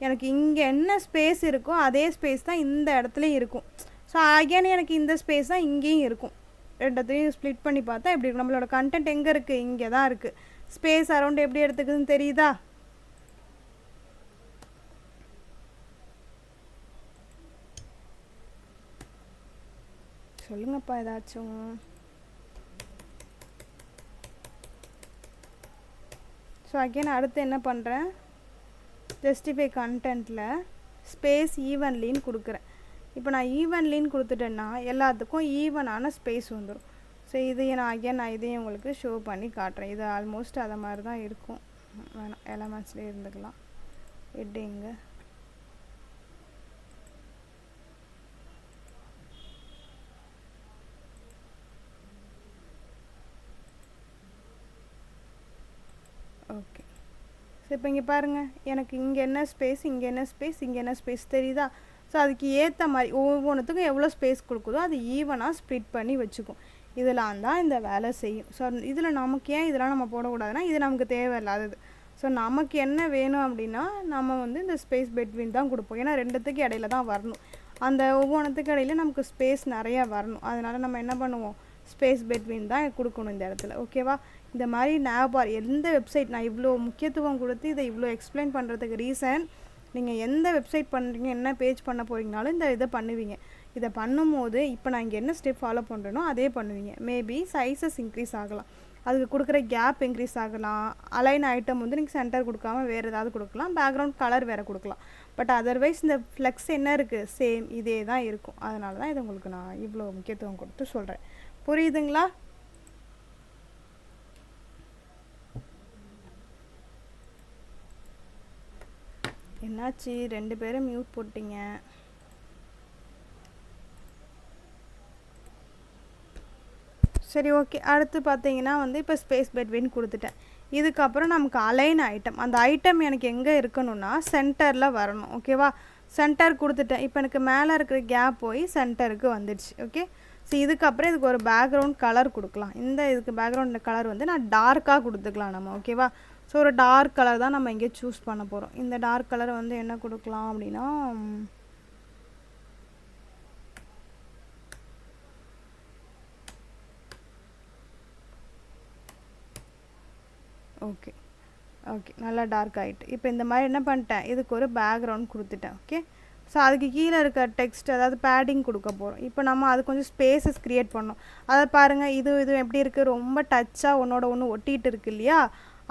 எனக்கு இங்கே என்ன ஸ்பேஸ் இருக்கோ அதே ஸ்பேஸ் தான் இந்த இடத்துலையும் இருக்கும். ஸோ அகெயின் எனக்கு இந்த ஸ்பேஸ் தான் இங்கேயும் இருக்கும். ரெண்டத்தையும் ஸ்ப்ளிட் பண்ணி பார்த்தா எப்படி இருக்கும்? நம்மளோட கண்டென்ட் எங்கே இருக்குது? இங்கே தான் இருக்குது. ஸ்பேஸ் அரவுண்ட் எப்படி எடுத்துக்குதுன்னு தெரியுதா? சொல்லுங்கப்பா ஏதாச்சும். ஸோ அகெயின் அடுத்து என்ன பண்ணுறேன், ஜஸ்டிஃபை கண்டென்ட்டில் ஸ்பேஸ் ஈவன்லின்னு கொடுக்குறேன். இப்போ நான் ஈவன்லின்னு கொடுத்துட்டேன்னா எல்லாத்துக்கும் ஈவனான ஸ்பேஸ் வந்துடும். ஸோ இதையும் நான் இதையும் உங்களுக்கு ஷோ பண்ணி காட்டுறேன். இது ஆல்மோஸ்ட் அதை மாதிரி தான் இருக்கும். வேணாம், எலமெண்ட்ஸ்லேயே இருந்துக்கலாம். Heading okay. ஸோ இப்போ இங்கே பாருங்கள், எனக்கு இங்கே என்ன ஸ்பேஸ், இங்கே என்ன ஸ்பேஸ், இங்கே என்ன ஸ்பேஸ் தெரியுதா? ஸோ அதுக்கு ஏற்ற மாதிரி ஒவ்வொன்றுத்துக்கும் எவ்வளோ ஸ்பேஸ் கொடுக்குதோ அது ஈவனாக ஸ்ப்ளிட் பண்ணி வச்சுக்கும். இதெல்லாம் தான் இந்த வேலை செய்யும். ஸோ இதில் நமக்கு ஏன் இதெல்லாம் நம்ம போடக்கூடாதுன்னா இது நமக்கு தேவையில்லாதது. ஸோ நமக்கு என்ன வேணும் அப்படின்னா நம்ம வந்து இந்த ஸ்பேஸ் பெட்வீன் தான் கொடுப்போம். ஏன்னா ரெண்டுத்துக்கு இடையில தான் வரணும். அந்த ஒவ்வொன்றுத்துக்கு இடையில நமக்கு ஸ்பேஸ் நிறையா வரணும். அதனால் நம்ம என்ன பண்ணுவோம், ஸ்பேஸ் பெட்வீன் தான் கொடுக்கணும் இந்த இடத்துல. ஓகேவா? இந்த மாதிரி நாபார் எந்த வெப்சைட் நான் இவ்வளோ முக்கியத்துவம் கொடுத்து இதை இவ்வளோ எக்ஸ்பிளைன் பண்ணுறதுக்கு ரீசன், நீங்கள் எந்த வெப்சைட் பண்ணுறீங்க, என்ன பேஜ் பண்ண போகிறீங்கனாலும் இந்த இதை பண்ணுவீங்க. இதை பண்ணும்போது இப்போ நான் இங்கே என்ன ஸ்டெப் ஃபாலோ பண்ணுறேனோ அதே பண்ணுவீங்க. மேபி சைஸஸ் இன்க்ரீஸ் ஆகலாம், அதுக்கு கொடுக்குற கேப் இன்க்ரீஸ் ஆகலாம், அலைன் ஐட்டம் வந்து நீங்கள் சென்டர் கொடுக்காமல் வேறு ஏதாவது கொடுக்கலாம், பேக்ரவுண்ட் கலர் வேறு கொடுக்கலாம். பட் அதர்வைஸ் இந்த ஃப்ளெக்ஸ் என்ன இருக்குது, சேம் இதே தான் இருக்கும். அதனால தான் இதை உங்களுக்கு நான் இவ்வளோ முக்கியத்துவம் கொடுத்து சொல்கிறேன். புரியுதுங்களா? என்னாச்சு, 2 பேரும் மியூட் போட்டிங்க. சரி, ஓகே. அடுத்து பார்த்தீங்கன்னா வந்து இப்போ ஸ்பேஸ் பெட்வீன் கொடுத்துட்டேன். இதுக்கப்புறம் நமக்கு அலைன் ஐட்டம், அந்த ஐட்டம் எனக்கு எங்கே இருக்கணும்னா சென்டரில் வரணும். ஓகேவா? சென்டர் கொடுத்துட்டேன். இப்போ எனக்கு மேலே இருக்கிற கேப் போய் சென்டருக்கு வந்துடுச்சு. ஓகே. ஸோ இதுக்கப்புறம் இதுக்கு ஒரு பேக்ரவுண்ட் கலர் கொடுக்கலாம். இதுக்கு பேக்ரவுண்ட் கலர் வந்து நான் டார்க்காக கொடுத்துக்கலாம் நம்ம. ஓகேவா? ஸோ ஒரு டார்க் கலர் தான் நம்ம இங்கே சூஸ் பண்ண போகிறோம். இந்த டார்க் கலர் வந்து என்ன கொடுக்கலாம் அப்படின்னா ஓகே ஓகே நல்லா டார்க் ஆகிட்டு. இப்போ இந்த மாதிரி என்ன பண்ணிட்டேன், இதுக்கு ஒரு பேக்ரவுண்ட் கொடுத்துட்டேன். ஓகே. ஸோ அதுக்கு கீழே இருக்க டெக்ஸ்ட், அதாவது பேடிங் கொடுக்க போகிறோம். இப்போ நம்ம அது கொஞ்சம் ஸ்பேஸஸ் க்ரியேட் பண்ணோம். அதை பாருங்கள், இது எப்படி இருக்குது, ரொம்ப டச்சாக ஒன்றோட ஒன்று ஒட்டிகிட்டு இருக்கு இல்லையா?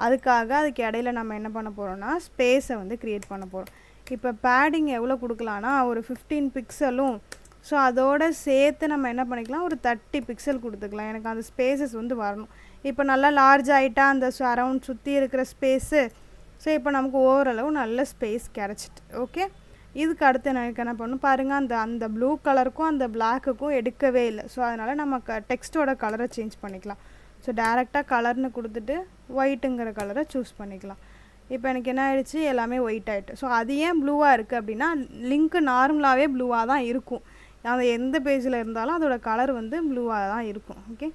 அதுக்காக அதுக்கு இடையில நம்ம என்ன பண்ண போகிறோம்னா ஸ்பேஸை வந்து க்ரியேட் பண்ண போகிறோம். இப்போ பேடிங் எவ்வளோ கொடுக்கலான்னா ஒரு 15 பிக்சலும், ஸோ அதோடு சேர்த்து நம்ம என்ன பண்ணிக்கலாம், ஒரு 30 பிக்சல் கொடுத்துக்கலாம். எனக்கு அந்த ஸ்பேஸஸ் வந்து வரணும். இப்போ நல்லா லார்ஜ் ஆகிட்டா அந்த அரவுண்ட் சுற்றி இருக்கிற ஸ்பேஸு. ஸோ இப்போ நமக்கு ஓவரளவு நல்ல ஸ்பேஸ் கிடச்சிட்டு. ஓகே. இதுக்கு அடுத்து எனக்கு என்ன பண்ணணும் பாருங்கள், அந்த ப்ளூ கலருக்கும் அந்த பிளாக்குக்கும் எடுக்கவே இல்லை. ஸோ அதனால் நம்ம டெக்ஸ்ட்டோட கலரை சேஞ்ச் பண்ணிக்கலாம். ஸோ டேரெக்டாக கலர்னு கொடுத்துட்டு ஒயிட்டுங்கிற கலரை சூஸ் பண்ணிக்கலாம். இப்போ எனக்கு என்ன ஆகிடுச்சு, எல்லாமே ஒயிட் ஆகிட்டு. ஸோ அது ஏன் ப்ளூவாக இருக்குது அப்படின்னா லிங்க்கு நார்மலாகவே ப்ளூவாக தான் இருக்கும். அது எந்த பேஜில் இருந்தாலும் அதோட கலர் வந்து ப்ளூவாக தான் இருக்கும். ஓகே.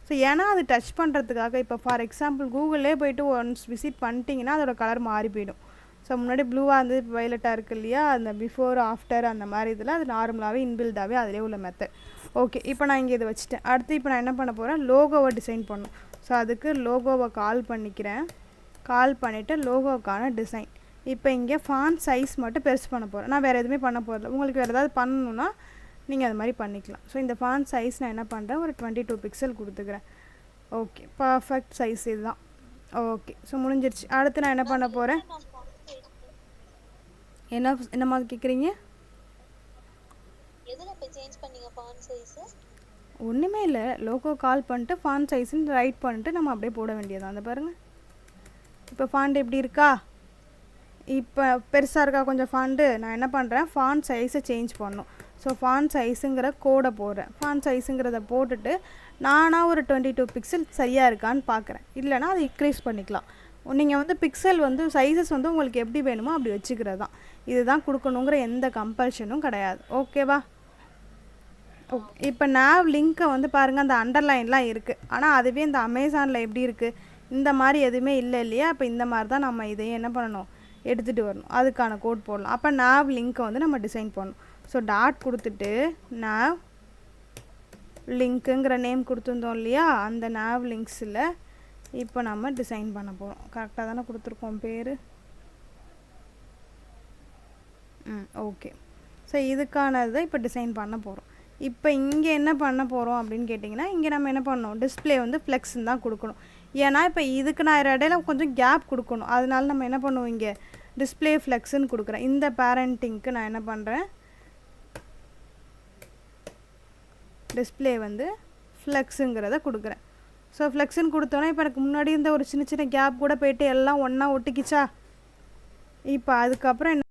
ஸோ ஏன்னா அது டச் பண்ணுறதுக்காக, இப்போ ஃபார் எக்ஸாம்பிள் கூகுளிலே போய்ட்டு ஒன்ஸ் விசிட் பண்ணிட்டீங்கன்னா அதோட கலர் மாறி போயிடும். ஸோ முன்னாடி ப்ளூவாக இருந்தது இப்போ வயலட்டாக இருக்குது இல்லையா, அந்த பிஃபோர் ஆஃப்டர் அந்த மாதிரி இதில் அது நார்மலாகவே இன்பில்டாகவே அதிலே உள்ள மெத்தட். ஓகே, இப்போ நான் இங்கே இதை வச்சுட்டேன். அடுத்து இப்போ நான் என்ன பண்ண போகிறேன், லோகோவை டிசைன் பண்ணணும். ஸோ அதுக்கு லோகோவை கால் பண்ணிக்கிறேன். கால் பண்ணிவிட்டு லோகோவுக்கான டிசைன். இப்போ இங்கே ஃபாண்ட் சைஸ் மட்டும் பெருசு பண்ண போகிறேன். நான் வேறு எதுவுமே பண்ண போகிறதில்ல. உங்களுக்கு வேறு ஏதாவது பண்ணணுன்னா நீங்கள் அது மாதிரி பண்ணிக்கலாம். ஸோ இந்த ஃபாண்ட் சைஸ் நான் என்ன பண்ணுறேன், ஒரு 22 பிக்சல் கொடுத்துக்கிறேன். ஓகே, பர்ஃபெக்ட் சைஸ் இதுதான். ஓகே, ஸோ முடிஞ்சிருச்சு. அடுத்து நான் என்ன பண்ண போகிறேன், என்ன மாதிரி கேட்குறீங்க? ஒன்றுமே இல்லை, லோகோ கால் பண்ணிட்டு ஃபாண்ட் சைஸ்ன்னு ரைட் பண்ணிட்டு நம்ம அப்படியே போட வேண்டியதான். அந்த பாருங்கள், இப்போ ஃபாண்ட் எப்படி இருக்கா, இப்போ பெருசாக இருக்கா கொஞ்சம் ஃபாண்ட்டு. நான் என்ன பண்ணுறேன், ஃபாண்ட் சைஸை சேஞ்ச் பண்ணணும். ஸோ ஃபாண்ட் சைஸுங்கிற கோடை போடுறேன். ஃபாண்ட் சைஸுங்கிறத போட்டுட்டு நானாக ஒரு 22 பிக்சல் சரியாக இருக்கான்னு பார்க்குறேன். இல்லைனா அதை இன்க்ரீஸ் பண்ணிக்கலாம். நீங்கள் வந்து பிக்சல் வந்து சைஸஸ் வந்து உங்களுக்கு எப்படி வேணுமோ அப்படி வச்சுக்கிறது தான். இதுதான் கொடுக்கணுங்கிற எந்த கம்பல்ஷனும் கிடையாது. ஓகேவா? ஓகே, இப்போ நாவ் லிங்க்கை வந்து பாருங்கள், அந்த அண்டர்லைன்லாம் இருக்குது. ஆனால் அதுவே இந்த அமேசானில் எப்படி இருக்குது, இந்த மாதிரி எதுவுமே இல்லை இல்லையா. இப்போ இந்த மாதிரி தான் நம்ம இதையும் என்ன பண்ணணும், எடுத்துகிட்டு வரணும். அதுக்கான கோட் போடலாம். அப்போ நாவ் லிங்க்கை வந்து நம்ம டிசைன் பண்ணணும். ஸோ டாட் கொடுத்துட்டு நாவ் லிங்க்குங்கிற நேம் கொடுத்துருந்தோம் இல்லையா, அந்த நாவ் லிங்க்ஸில் இப்போ நம்ம டிசைன் பண்ண போகிறோம். கரெக்டாக தானே கொடுத்துருக்கோம் பேர்? ஓகே. ஸோ இதுக்கானதை இப்போ டிசைன் பண்ண போகிறோம். இப்போ இங்கே என்ன பண்ண போகிறோம் அப்படின்னு கேட்டிங்கன்னா, இங்கே நம்ம என்ன பண்ணணும், டிஸ்பிளே வந்து ஃப்ளெக்ஸ்ன்னு தான் கொடுக்கணும். ஏன்னா இப்போ இதுக்கு நான் இடையில கொஞ்சம் கேப் கொடுக்கணும். அதனால நம்ம என்ன பண்ணுவோம், இங்கே டிஸ்பிளே ஃப்ளெக்ஸ்ன்னு கொடுக்குறேன். இந்த பேரண்டிங்க்கு நான் என்ன பண்ணுறேன், டிஸ்பிளே வந்து ஃப்ளெக்ஸுங்கிறத கொடுக்குறேன். ஸோ ஃப்ளெக்ஸுன்னு கொடுத்தோன்னா இப்போ எனக்கு முன்னாடி இந்த ஒரு சின்ன சின்ன கேப் கூட போயிட்டு எல்லாம் ஒன்றா ஒட்டிக்கிச்சா. இப்போ அதுக்கப்புறம் என்ன,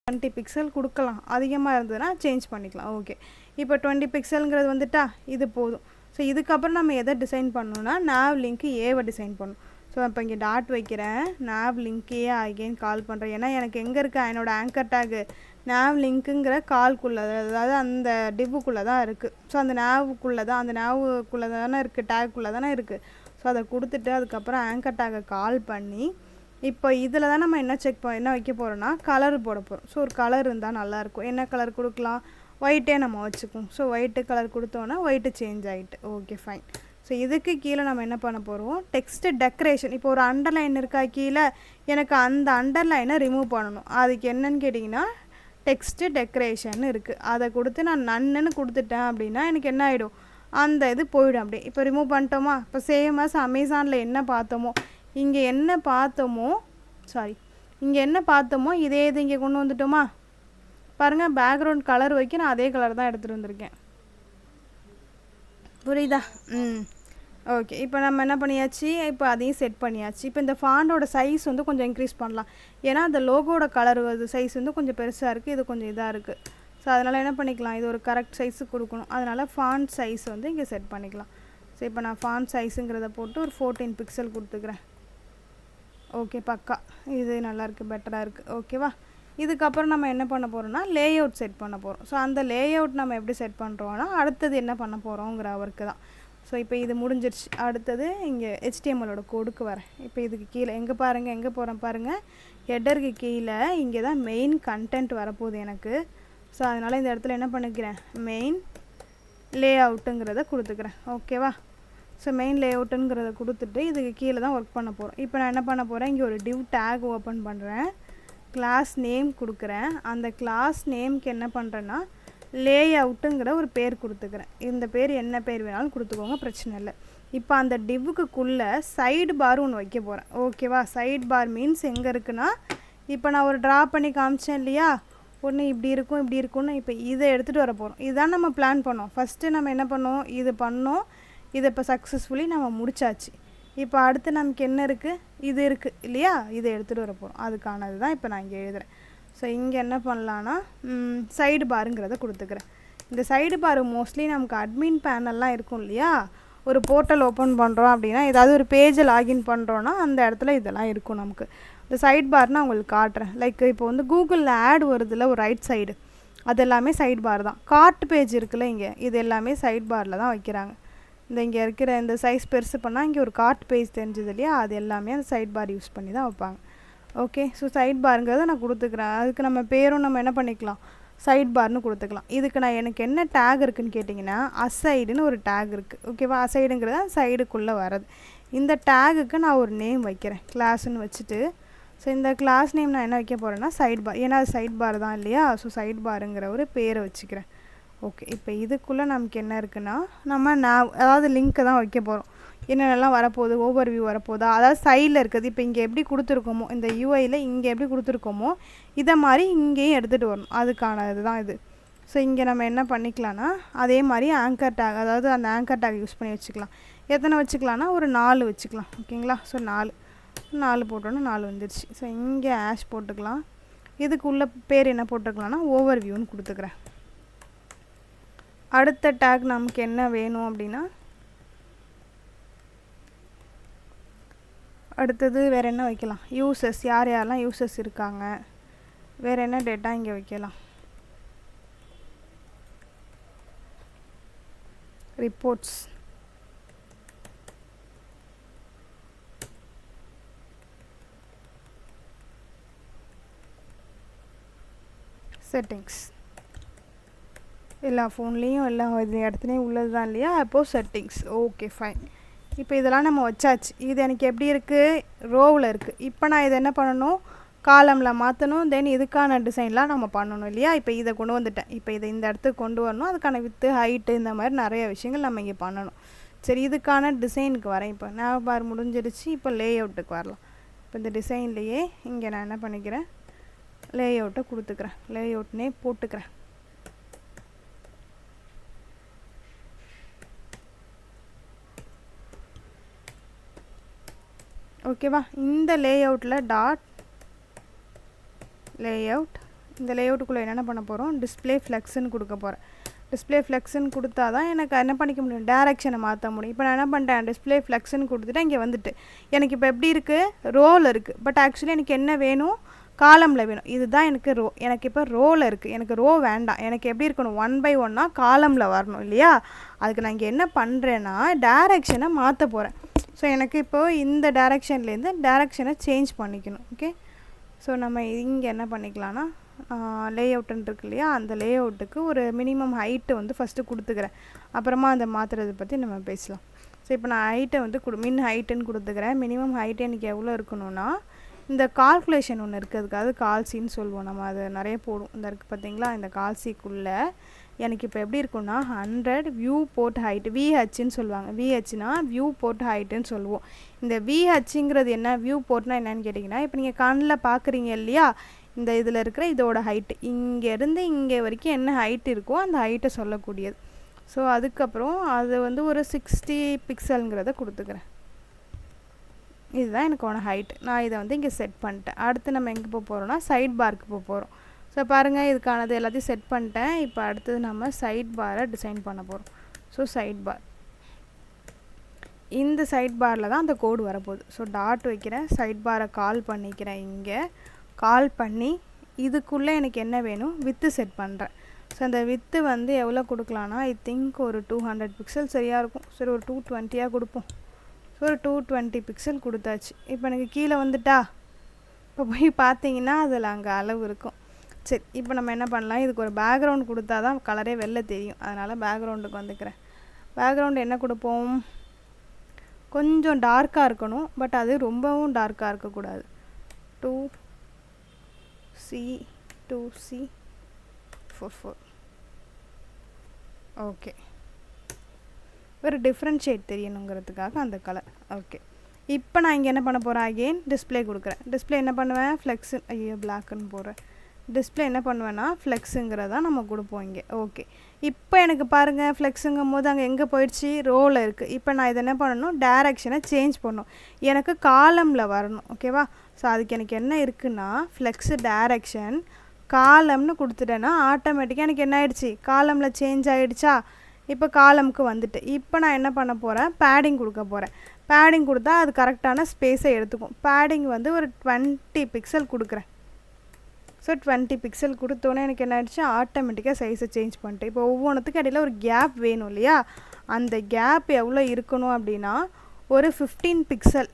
20 பிக்சல் கொடுக்கலாம். அதிகமாக இருந்ததுன்னா சேஞ்ச் பண்ணிக்கலாம். ஓகே, இப்போ 20 பிக்சலுங்கிறது வந்துட்டா இது போதும். ஸோ இதுக்கப்புறம் நம்ம எதை டிசைன் பண்ணணுன்னா, நாவ் லிங்க்கு ஏவை டிசைன் பண்ணணும். ஸோ இப்போ இங்கே டாட் வைக்கிறேன், நாவ் லிங்க்கே அகைன் கால் பண்ணுறேன். ஏன்னா எனக்கு எங்கே இருக்கா, என்னோடய ஆங்கர் டேகு நாவ் லிங்க்குங்கிற கால்குள்ளே, அதாவது அந்த டிவ்வுக்குள்ளே தான் இருக்குது. ஸோ அந்த நாவுக்குள்ளே தான், அந்த நாவுக்குள்ளே தானே இருக்குது, டேக்குள்ளே தானே இருக்குது. ஸோ அதை கொடுத்துட்டு அதுக்கப்புறம் ஆங்கர் டேகை கால் பண்ணி இப்போ இதில் தான் நம்ம என்ன வைக்க போகிறோன்னா, கலர் போட போகிறோம். ஸோ ஒரு கலர் இருந்தால் நல்லாயிருக்கும். என்ன கலர் கொடுக்கலாம், ஒயிட்டே நம்ம வச்சுக்குவோம். ஸோ ஒயிட்டு கலர் கொடுத்தோன்னா ஒயிட்டு சேஞ்ச் ஆகிட்டு. Okay, fine. ஸோ இதுக்கு கீழே நம்ம என்ன பண்ண போகிறோம், டெக்ஸ்ட்டு டெக்கரேஷன். இப்போ ஒரு அண்டர்லைன் இருக்கா கீழே, எனக்கு அந்த அண்டர்லைனை ரிமூவ் பண்ணணும். அதுக்கு என்னன்னு கேட்டிங்கன்னா, டெக்ஸ்ட்டு டெக்கரேஷன் இருக்குது. அதை கொடுத்து நான் நன்னுன்னு கொடுத்துட்டேன் அப்படின்னா எனக்கு என்ன ஆகிடும், அந்த இது போயிடும் அப்படியே. இப்போ ரிமூவ் பண்ணிட்டோமா. இப்போ சேமாஸ் அமேசானில் என்ன பார்த்தோமோ, இங்கே என்ன பார்த்தோமோ இதே இது இங்கே கொண்டு வந்துட்டோமா. பாருங்கள், பேக்ரவுண்ட் கலர் வைக்க நான் அதே கலர் தான் எடுத்துகிட்டு வந்திருக்கேன். புரியுதா? ஓகே, இப்போ நம்ம என்ன பண்ணியாச்சு, இப்போ அதையும் செட் பண்ணியாச்சு. இப்போ இந்த ஃபாண்டோட சைஸ் வந்து கொஞ்சம் இன்க்ரீஸ் பண்ணலாம். ஏன்னா அந்த லோகோட கலர் சைஸ் வந்து கொஞ்சம் பெருசாக இருக்குது, இது கொஞ்சம் இதாக இருக்குது. ஸோ அதனால் என்ன பண்ணிக்கலாம், இது ஒரு கரெக்ட் சைஸு கொடுக்கணும். அதனால் ஃபாண்ட் சைஸ் வந்து இங்கே செட் பண்ணிக்கலாம். ஸோ இப்போ நான் ஃபாண்ட் சைஸுங்கிறத போட்டு ஒரு 14 பிக்சல் கொடுத்துக்கிறேன். ஓகே, பக்கா, இது நல்லாயிருக்கு, பெட்டராக இருக்குது. ஓகேவா? இதுக்கப்புறம் நம்ம என்ன பண்ண போகிறோம்னா, லேஅவுட் செட் பண்ண போகிறோம். ஸோ அந்த லேஅவுட் நம்ம எப்படி செட் பண்ணுறோன்னா, அடுத்தது என்ன பண்ண போகிறோங்கிற ஒர்க்கு தான். ஸோ இப்போ இது முடிஞ்சிருச்சு. அடுத்தது இங்கே HTMLோட கோடுக்கு வரேன். இப்போ இதுக்கு கீழே எங்கே போகிறேன் பாருங்கள், ஹெட்டருக்கு கீழே இங்கே தான் மெயின் கண்டென்ட் வரப்போகுது எனக்கு. ஸோ அதனால் இந்த இடத்துல என்ன பண்ணிக்கிறேன், மெயின் லேஅவுட்டுங்கிறத கொடுத்துக்கிறேன். ஓகேவா? ஸோ மெயின் லேஅவுட்டுங்கிறத கொடுத்துட்டு இதுக்கு கீழே தான் ஒர்க் பண்ண போகிறோம். இப்போ நான் என்ன பண்ண போகிறேன், இங்கே ஒரு டிவ் டேக் ஓப்பன் பண்ணுறேன், கிளாஸ் நேம் கொடுக்குறேன். அந்த கிளாஸ் நேம்க்கு என்ன பண்ணுறேன்னா, லேஅவுட்டுங்கிற ஒரு பேர் கொடுத்துக்கிறேன். இந்த பேர் என்ன பேர் வேணாலும் கொடுத்துக்கோங்க, பிரச்சனை இல்லை. இப்போ அந்த டிவ்வுக்குள்ளே சைடு பார் ஒன்று வைக்க போகிறேன். ஓகேவா? சைடு பார் மீன்ஸ் எங்கே இருக்குன்னா, இப்போ நான் ஒரு ட்ரா பண்ணி காமிச்சேன் இல்லையா, ஒன்று இப்படி இருக்கும்னு. இப்போ இதை எடுத்துகிட்டு வர போகிறோம். இதுதான் நம்ம பிளான் பண்ணோம். ஃபஸ்ட்டு நம்ம என்ன பண்ணோம், இது பண்ணோம். இதை இப்போ சக்ஸஸ்ஃபுல்லி நம்ம முடிச்சாச்சு. இப்போ அடுத்து நமக்கு என்ன இருக்குது, இது இருக்குது இல்லையா, இதை எடுத்துகிட்டு வர போகிறோம். அதுக்கானது தான் இப்போ நான் இங்கே எழுதுகிறேன். ஸோ இங்கே என்ன பண்ணலான்னா, சைடு பாருங்கிறத கொடுத்துக்கிறேன். இந்த சைடு பார் மோஸ்ட்லி நமக்கு அட்மின் பேனல்லாம் இருக்கும் இல்லையா, ஒரு போர்ட்டல் ஓப்பன் பண்ணுறோம் அப்படின்னா, ஏதாவது ஒரு பேஜை லாகின் பண்ணுறோன்னா அந்த இடத்துல இதெல்லாம் இருக்கும் நமக்கு. இந்த சைட் பார்னால் உங்களுக்கு காட்டுறேன். லைக் இப்போ வந்து கூகுளில் ஆட் வருதுல ஒரு ரைட் சைடு, அது எல்லாமே சைட் பார் தான். கார்ட் பேஜ் இருக்குல்ல இங்கே, இது எல்லாமே சைட் பாரில் தான் வைக்கிறாங்க. இந்த இங்கே இருக்கிற இந்த சைஸ் பெருசு பண்ணால் இங்கே ஒரு கார்ட் பேஜ் தெரிஞ்சது இல்லையா, அது எல்லாமே அந்த சைட் பார் யூஸ் பண்ணி தான் வைப்பாங்க. ஓகே, ஸோ சைட் பார்ங்கிறத நான் கொடுத்துக்கிறேன். அதுக்கு நம்ம பேரும் நம்ம என்ன பண்ணிக்கலாம், சைட் பார்னு கொடுத்துக்கலாம். இதுக்கு நான் எனக்கு என்ன டேக் இருக்குதுன்னு கேட்டிங்கன்னா, அசைடுன்னு ஒரு டேக் இருக்குது. ஓகேவா, அசைடுங்கிறது சைடுக்குள்ளே வர்றது. இந்த டேகுக்கு நான் ஒரு நேம் வைக்கிறேன், கிளாஸ்ன்னு வச்சுட்டு. ஸோ இந்த கிளாஸ் நேம் நான் என்ன வைக்க போகிறேன்னா சைட் பார், ஏன்னா அது சைட் பார் தான் இல்லையா. ஸோ சைட் பாருங்கிற ஒரு பேரை வச்சுக்கிறேன். ஓகே, இப்போ இதுக்குள்ளே நமக்கு என்ன இருக்குன்னா, நம்ம அதாவது லிங்க்கை தான் வைக்க போகிறோம். என்னென்னலாம் வரப்போகுது, ஓவர் வியூ வரப்போதா, அதாவது சைடில் இருக்குது. இப்போ இங்கே எப்படி கொடுத்துருக்கோமோ, இந்த யூஐயில் இங்கே எப்படி கொடுத்துருக்கோமோ இதை மாதிரி இங்கேயும் எடுத்துகிட்டு வரணும். அதுக்கான இதுதான் இது. ஸோ இங்கே நம்ம என்ன பண்ணிக்கலாம்னா, அதே மாதிரி ஆங்கர் டேக், அதாவது அந்த ஆங்கர் டேக் யூஸ் பண்ணி வச்சுக்கலாம். எத்தனை வச்சுக்கலாம்னா ஒரு 4 வச்சுக்கலாம். ஓகேங்களா, ஸோ 4 போட்டோன்னா 4 வந்துடுச்சு. ஸோ இங்கே ஆஷ் போட்டுக்கலாம். இதுக்குள்ள பேர் என்ன போட்டுக்கலாம்னா ஓவர் வியூன்னு கொடுத்துக்கிறேன். அடுத்த டேக் நமக்கு என்ன வேணும் அப்படின்னா, அடுத்தது வேறு என்ன வைக்கலாம், யூசர்ஸ், யார் யாரெல்லாம் யூசர்ஸ் இருக்காங்க, வேறு என்ன டேட்டா இங்கே வைக்கலாம், ரிப்போர்ட்ஸ், செட்டிங்ஸ். எல்லா ஃபோன்லேயும் எல்லா இடத்துலையும் உள்ளது தான் இல்லையா. அப்போது செட்டிங்ஸ். Okay fine. இப்போ இதெல்லாம் நம்ம வச்சாச்சு. இது எனக்கு எப்படி இருக்குது, ரோவில் இருக்குது. இப்போ நான் இதை என்ன பண்ணணும், காலமில் மாற்றணும். தென் இதுக்கான டிசைன்லாம் நம்ம பண்ணணும் இல்லையா. இப்போ இதை கொண்டு வந்துட்டேன். இப்போ இதை இந்த இடத்துக்கு கொண்டு வரணும். அதுக்கான வித்து, ஹைட்டு, இந்த மாதிரி நிறைய விஷயங்கள் நம்ம இங்கே பண்ணணும். சரி, இதுக்கான டிசைனுக்கு வரேன். இப்போ நான் பார் முடிஞ்சிருச்சு. இப்போ லே அவுட்டுக்கு வரலாம். இப்போ இந்த டிசைன்லேயே இங்கே நான் என்ன பண்ணிக்கிறேன், லே அவுட்டை கொடுத்துக்கிறேன். லே அவுட்னே போட்டுக்கிறேன். ஓகேவா, இந்த லே அவுட்டில் டாட் லே அவுட், இந்த லே அவுட்டுக்குள்ளே என்னென்ன பண்ண போகிறோம், டிஸ்பிளே ஃப்ளெக்ஸ்ன்னு கொடுக்க போகிறேன். டிஸ்பிளே ஃப்ளெக்ஸ்ன்னு கொடுத்தா தான் எனக்கு என்ன பண்ணிக்க முடியும், டேரெக்ஷனை மாற்ற முடியும். இப்போ நான் என்ன பண்ணிட்டேன், டிஸ்பிளே ஃப்ளெக்ஸ்ன்னு கொடுத்துட்டு இங்கே வந்துட்டு எனக்கு இப்போ எப்படி இருக்குது, ரோவில் இருக்குது. பட் ஆக்சுவலி எனக்கு என்ன வேணும், காலமில் வேணும். இதுதான் எனக்கு ரோ. எனக்கு இப்போ ரோவில் இருக்குது. எனக்கு ரோ வேண்டாம். எனக்கு எப்படி இருக்கணும், 1 by 1 காலமில் வரணும் இல்லையா. அதுக்கு நான் இங்கே என்ன பண்ணுறேன்னா டேரெக்ஷனை மாற்ற போகிறேன். ஸோ எனக்கு இப்போது இந்த டேரெக்ஷன்லேருந்து டேரெக்ஷனை சேஞ்ச் பண்ணிக்கணும். ஓகே, ஸோ நம்ம இங்கே என்ன பண்ணிக்கலாம்னா லே அவுட்டுன்னு இருக்கு இல்லையா, அந்த லே அவுட்டுக்கு ஒரு மினிமம் ஹைட்டு வந்து ஃபஸ்ட்டு கொடுத்துக்கிறேன். அப்புறமா அந்த மாற்றுறதை பற்றி நம்ம பேசலாம். ஸோ இப்போ நான் ஹைட்டை வந்து மின் ஹைட்டுன்னு கொடுத்துக்கிறேன். மினிமம் ஹைட்டு எனக்கு எவ்வளோ இருக்கணும்னா, இந்த கால்குலேஷன் ஒன்று இருக்குது, அதுக்காக கால்சின்னு சொல்லுவோம் நம்ம, அது நிறைய போடும். இந்த இருக்குது பார்த்தீங்களா, இந்த கால்சிக்குள்ளே எனக்கு இப்போ எப்படி இருக்குன்னா 100 வியூ போர்ட் ஹைட், விஹெச்ன்னு சொல்லுவாங்க. விஹெச்னா வியூ போர்ட் ஹைட்டுன்னு சொல்லுவோம். இந்த விஹெச்ங்கிறது என்ன, வியூ போர்ட்னா என்னன்னு கேட்டிங்கன்னா, இப்போ நீங்கள் கண்ணில் பார்க்குறீங்க இல்லையா, இந்த இதில் இருக்கிற இதோட ஹைட்டு, இங்கேருந்து இங்கே வரைக்கும் என்ன ஹைட் இருக்கோ அந்த ஹைட்டை சொல்லக்கூடியது. ஸோ அதுக்கப்புறம் அது வந்து ஒரு 60 பிக்சல்ங்கிறத கொடுத்துக்கிறேன். இதுதான் எனக்கான ஹைட்டு. நான் இதை வந்து இங்கே செட் பண்ணிட்டேன். அடுத்து நம்ம எங்கே போக போகிறோம்னா சைட் பார்க்கு போக போகிறோம். ஸோ பாருங்கள், இதுக்கானது எல்லாத்தையும் செட் பண்ணிட்டேன். இப்போ அடுத்தது நம்ம சைட் பாரை டிசைன் பண்ண போகிறோம். ஸோ சைட் பார், இந்த சைட் பாரில் தான் அந்த கோடு வரப்போகுது. ஸோ டாட் வைக்கிறேன், சைட் பாரை கால் பண்ணிக்கிறேன். இங்கே கால் பண்ணி இதுக்குள்ளே எனக்கு என்ன வேணும், வித்து செட் பண்ணுறேன். ஸோ அந்த வித்து வந்து எவ்வளோ கொடுக்கலான்னா, ஐ திங்க் ஒரு 200 பிக்சல் சரியாக இருக்கும். சரி, ஒரு 220 கொடுப்போம். ஸோ ஒரு 220 பிக்சல் கொடுத்தாச்சு. இப்போ எனக்கு கீழே வந்துட்டா, இப்போ போய் பார்த்தீங்கன்னா அதில் அங்கே அளவு இருக்கும். சரி, இப்போ நம்ம என்ன பண்ணலாம், இதுக்கு ஒரு பேக்ரவுண்ட் கொடுத்தா தான் கலரே வெளில தெரியும். அதனால் பேக்ரவுண்டுக்கு வந்துக்கிறேன். பேக்ரவுண்டு என்ன கொடுப்போம், கொஞ்சம் டார்க்காக இருக்கணும். பட் அது ரொம்பவும் டார்க்காக இருக்கக்கூடாது. 2C44. ஓகே, ஒரு டிஃப்ரெண்ட் ஷேட் தெரியணுங்கிறதுக்காக அந்த கலர். ஓகே, இப்போ நான் இங்கே என்ன பண்ண போகிறேன், அகெயின் டிஸ்பிளே கொடுக்குறேன். டிஸ்பிளே என்ன பண்ணுவேன், ஃப்ளெக்ஸு, ஐயோ பிளாக்குன்னு போடுறேன். டிஸ்பிளே என்ன பண்ணுவேன்னா ஃப்ளெக்ஸுங்கிறதா நம்ம கொடுப்போம் இங்கே. ஓகே, இப்போ எனக்கு பாருங்கள், ஃப்ளெக்ஸுங்கும் போது அங்கே எங்கே போயிடுச்சு, ரோவில் இருக்குது. இப்போ நான் இதை என்ன பண்ணணும், டேரெக்ஷனை சேஞ்ச் பண்ணணும். எனக்கு காலமில் வரணும். ஓகேவா, ஸோ அதுக்கு எனக்கு என்ன இருக்குன்னா, ஃப்ளெக்ஸு டேரெக்ஷன் காலம்னு கொடுத்துட்டேன்னா ஆட்டோமேட்டிக்காக எனக்கு என்ன ஆகிடுச்சு, காலமில் சேஞ்ச் ஆகிடுச்சா. இப்போ காலமுக்கு வந்துட்டு இப்போ நான் என்ன பண்ண போகிறேன், பேடிங் கொடுக்க போகிறேன். பேடிங் கொடுத்தா அது கரெக்டான ஸ்பேஸை எடுத்துக்கும். பேடிங் வந்து ஒரு 20 பிக்சல் கொடுக்குறேன். ஸோ 20 பிக்சல் கொடுத்தோன்னே எனக்கு என்ன ஆயிடுச்சு, ஆட்டோமேட்டிக்காக சைஸை சேஞ்ச் பண்ணிட்டேன். இப்போ ஒவ்வொன்றுத்துக்கு இடையில ஒரு கேப் வேணும் இல்லையா, அந்த கேப் எவ்வளோ இருக்கணும் அப்படின்னா ஒரு 15 பிக்சல்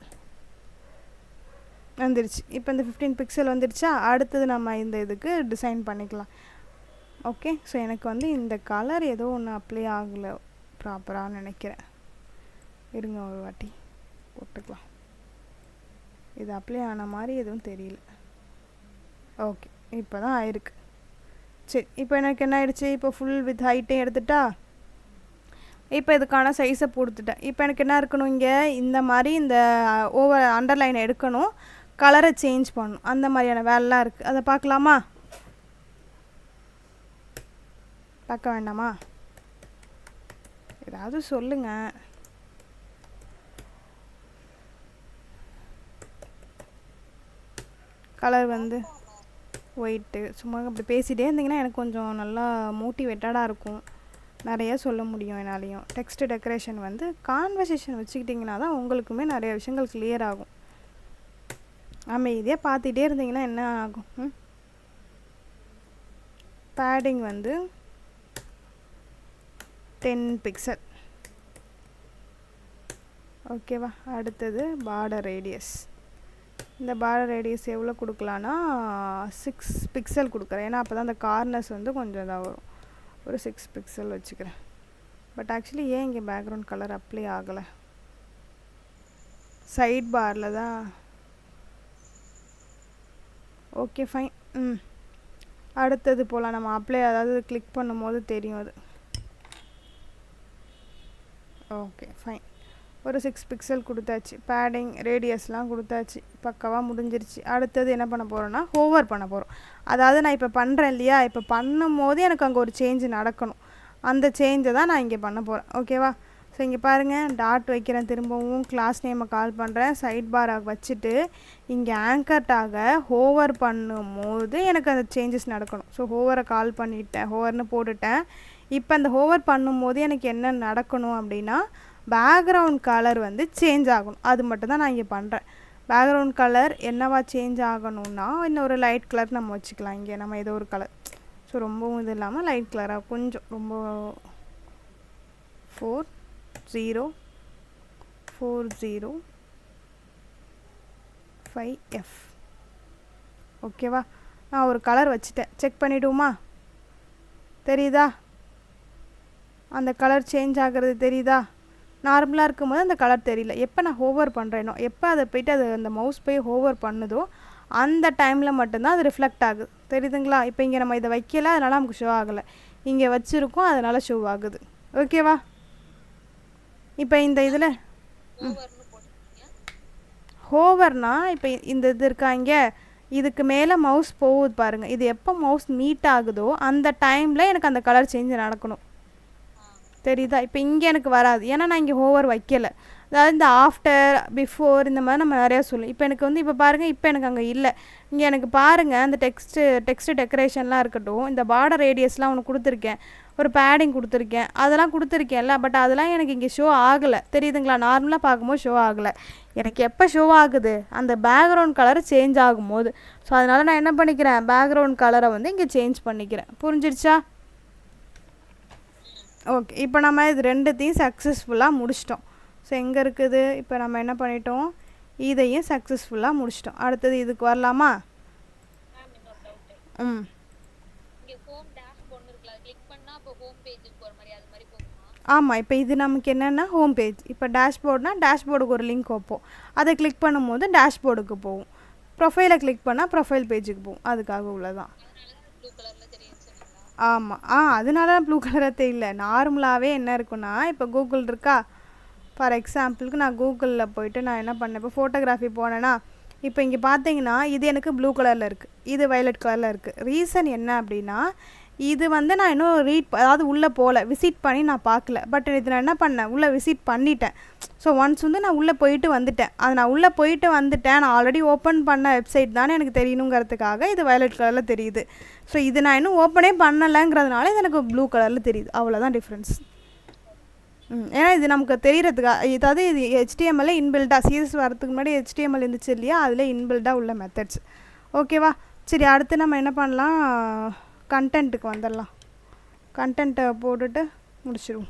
வந்துருச்சு. இப்போ இந்த 15 பிக்சல் வந்துருச்சா, அடுத்தது நம்ம இந்த இதுக்கு டிசைன் பண்ணிக்கலாம். ஓகே, ஸோ எனக்கு வந்து இந்த கலர் ஏதோ ஒன்று அப்ளை ஆகலை ப்ராப்பராக நினைக்கிறேன். இருங்க ஒரு வாட்டி போட்டுக்கலாம். இது அப்ளை ஆன மாதிரி எதுவும் தெரியல. ஓகே, இப்போ தான் ஆயிருக்கு. சரி, இப்போ எனக்கு என்ன ஆயிடுச்சு, இப்போ ஃபுல் வித் ஹைட்டையும் எடுத்துட்டா, இப்போ இதுக்கான சைஸை கொடுத்துட்டேன். இப்போ எனக்கு என்ன இருக்கணும், இங்கே இந்த மாதிரி இந்த ஓவர் அண்டர்லைனை எடுக்கணும், கலரை சேஞ்ச் பண்ணணும், அந்த மாதிரியான வேலைலாம் இருக்குது. அதை பார்க்கலாமா? பார்க்க வேண்டாமா? ஏதாவது சொல்லுங்கள். கலர் வந்து ஒயிட்டு. சும்மா அப்படி பேசிகிட்டே இருந்தீங்கன்னா எனக்கு கொஞ்சம் நல்லா மோட்டிவேட்டடாக இருக்கும், நிறைய சொல்ல முடியும் என்னாலையும். டெக்ஸ்ட் டெக்கரேஷன் வந்து கான்வர்சேஷன் வச்சுக்கிட்டிங்கன்னா தான் உங்களுக்குமே நிறைய விஷயங்கள் கிளியர் ஆகும். அமைதியாக பார்த்துட்டே இருந்தீங்கன்னா என்ன ஆகும், பேடிங் வந்து 10 பிக்சல். ஓகேவா? அடுத்தது பார்டர் ரேடியஸ். இந்த பார்டர் ரேடியஸ் எவ்வளோ கொடுக்கலான்னா 6 பிக்சல் கொடுக்குறேன். ஏன்னா அப்போ தான் அந்த கார்னர்ஸ் வந்து கொஞ்சம் இதாக வரும். ஒரு 6 பிக்சல் வச்சுக்கிறேன். பட் ஆக்சுவலி ஏன் இங்கே பேக்ரவுண்ட் கலர் அப்ளை ஆகலை, சைட் பாரில் தான். Okay fine. அடுத்தது போல் நம்ம அப்ளை, அதாவது கிளிக் பண்ணும்போது தெரியும் அது. Okay fine. ஒரு 6 பிக்சல் கொடுத்தாச்சு, பேடிங் ரேடியஸ்லாம் கொடுத்தாச்சு, பக்காவாக முடிஞ்சிருச்சு. அடுத்தது என்ன பண்ண போகிறோன்னா ஹோவர் பண்ண போகிறோம். அதாவது நான் இப்போ பண்ணுறேன் இல்லையா, இப்போ பண்ணும் போது எனக்கு அங்கே ஒரு சேஞ்சு நடக்கணும், அந்த சேஞ்சை தான் நான் இங்கே பண்ண போகிறேன். ஓகேவா? ஸோ இங்கே பாருங்கள், டாட் வைக்கிறேன், திரும்பவும் கிளாஸ் நேமை கால் பண்ணுறேன், சைட் பாராக வச்சுட்டு இங்கே ஆங்கர்டாக ஹோவர் பண்ணும் போது எனக்கு அந்த சேஞ்சஸ் நடக்கணும். ஸோ ஹோவரை கால் பண்ணிவிட்டேன், ஹோவர்னு போட்டுட்டேன். இப்போ அந்த ஹோவர் பண்ணும்போது எனக்கு என்ன நடக்கணும் அப்படின்னா பேக்ரவுண்ட் கலர் வந்து சேஞ்ச் ஆகணும். அது மட்டும் தான் நான் இங்கே பண்ணுறேன். பேக்ரவுண்ட் கலர் என்னவா சேஞ்ச் ஆகணும்னா இன்னொரு லைட் கலர் நம்ம வச்சுக்கலாம். இங்கே நம்ம ஏதோ ஒரு கலர், ஸோ ரொம்பவும் இது இல்லாமல் லைட் கலராக கொஞ்சம், ரொம்ப 404005F. ஓகேவா? நான் ஒரு கலர் வச்சுட்டேன், செக் பண்ணிவிடுமா? தெரியுதா? அந்த கலர் சேஞ்ச் ஆகிறது தெரியுதா? நார்மலாக இருக்கும்போது அந்த கலர் தெரியல. எப்போ நான் ஹோவர் பண்ணுறேனோ, எப்போ அதை போய்ட்டு அது அந்த மவுஸ் போய் ஹோவர் பண்ணுதோ அந்த டைமில் மட்டும்தான் அது ரிஃப்ளெக்ட் ஆகுது. தெரியுதுங்களா? இப்போ இங்கே நம்ம இதை வைக்கல, அதனால் நமக்கு ஷோ ஆகலை. இங்கே வச்சுருக்கோம், அதனால் ஷோ ஆகுது. ஓகேவா? இப்போ இந்த இதில் ஹோவர்னா இப்போ இந்த இது இருக்கா, இங்கே இதுக்கு மேலே மவுஸ் போகுது பாருங்கள், இது எப்போ மவுஸ் மீட் ஆகுதோ அந்த டைமில் எனக்கு அந்த கலர் சேஞ்ச் நடக்கணும். தெரியுதா? இப்போ இங்கே எனக்கு வராது, ஏன்னா நான் இங்கே ஹோவர் வைக்கலை. அதாவது இந்த ஆஃப்டர், பிஃபோர், இந்த மாதிரி நம்ம நிறையா சொல்லுவோம். இப்போ எனக்கு வந்து இப்போ பாருங்கள், இப்போ எனக்கு அங்கே இல்லை. இங்கே எனக்கு பாருங்கள், அந்த டெக்ஸ்ட்டு டெக்கரேஷன்லாம் இருக்கட்டும், இந்த பார்டர் ரேடியஸ்லாம் ஒன்று கொடுத்துருக்கேன், ஒரு பேடிங் கொடுத்துருக்கேன், அதெல்லாம் கொடுத்துருக்கேன்ல. பட் அதெல்லாம் எனக்கு இங்கே ஷோ ஆகலை. தெரியுதுங்களா? நார்மலாக பார்க்கும்போது ஷோ ஆகலை. எனக்கு எப்போ ஷோ ஆகுது, அந்த பேக்ரவுண்ட் கலர் சேஞ்ச் ஆகும்போது. ஸோ அதனால் நான் என்ன பண்ணிக்கிறேன், பேக்ரவுண்ட் கலரை வந்து இங்கே சேஞ்ச் பண்ணிக்கிறேன். புரிஞ்சிருச்சா? ஓகே, இப்போ நம்ம இது ரெண்டுத்தையும் சக்ஸஸ்ஃபுல்லாக முடிச்சிட்டோம். ஸோ எங்கே இருக்குது, இப்போ நம்ம என்ன பண்ணிட்டோம், இதையும் சக்ஸஸ்ஃபுல்லாக முடிச்சிட்டோம். அடுத்தது இதுக்கு வரலாமா? ஆமாம், இப்போ இது நமக்கு என்னென்னா ஹோம் பேஜ். இப்போ டேஷ்போர்ட்னா டேஷ்போர்டுக்கு ஒரு லிங்க் வைப்போம், அதை கிளிக் பண்ணும்போது டேஷ்போர்டுக்கு போகும். ப்ரொஃபைலை கிளிக் பண்ணால் ப்ரொஃபைல் பேஜுக்கு போகும். அதுக்காக உள்ளதான். ஆமாம், அதனால ப்ளூ கலராக தெரியல. நார்மலாகவே என்ன இருக்குன்னா, இப்போ கூகுள் இருக்கா, ஃபார் எக்ஸாம்பிளுக்கு நான் கூகுளில் போய்ட்டு நான் என்ன பண்ணேன், இப்போ ஃபோட்டோகிராஃபி போனேன்னா, இப்போ இங்கே பார்த்தீங்கன்னா இது எனக்கு ப்ளூ கலரில் இருக்குது, இது வயலட் கலரில் இருக்குது. ரீசன் என்ன அப்படின்னா, இது வந்து நான் இன்னும் அதாவது உள்ளே போகல, விசிட் பண்ணி நான் பார்க்கல. பட் இது நான் என்ன பண்ணேன், உள்ளே விசிட் பண்ணிட்டேன். ஸோ ஒன்ஸ் வந்து நான் உள்ளே போயிட்டு வந்துட்டேன். அது நான் உள்ளே போயிட்டு வந்துட்டேன், நான் ஆல்ரெடி ஓப்பன் பண்ண வெப்சைட் தானே எனக்கு தெரியணுங்கிறதுக்காக இது வயலட் கலரில் தெரியுது. ஸோ இது நான் இன்னும் ஓப்பனே பண்ணலைங்கிறதுனால இது எனக்கு ப்ளூ கலரில் தெரியுது. அவ்வளோதான் டிஃப்ரென்ஸ். ஏன்னா இது நமக்கு தெரிகிறதுக்காக, அதாவது இது HTML இன்பில்டாக, CSS வரதுக்கு முன்னாடி HTML இருந்துச்சு இல்லையா, அதில் இன்பில்டாக உள்ள மெத்தட்ஸ். ஓகேவா? சரி, அடுத்து நம்ம என்ன பண்ணலாம், கண்டென்ட்டுக்கு வந்துடலாம். கண்டென்ட்டை போட்டுட்டு முடிச்சிடுவோம்.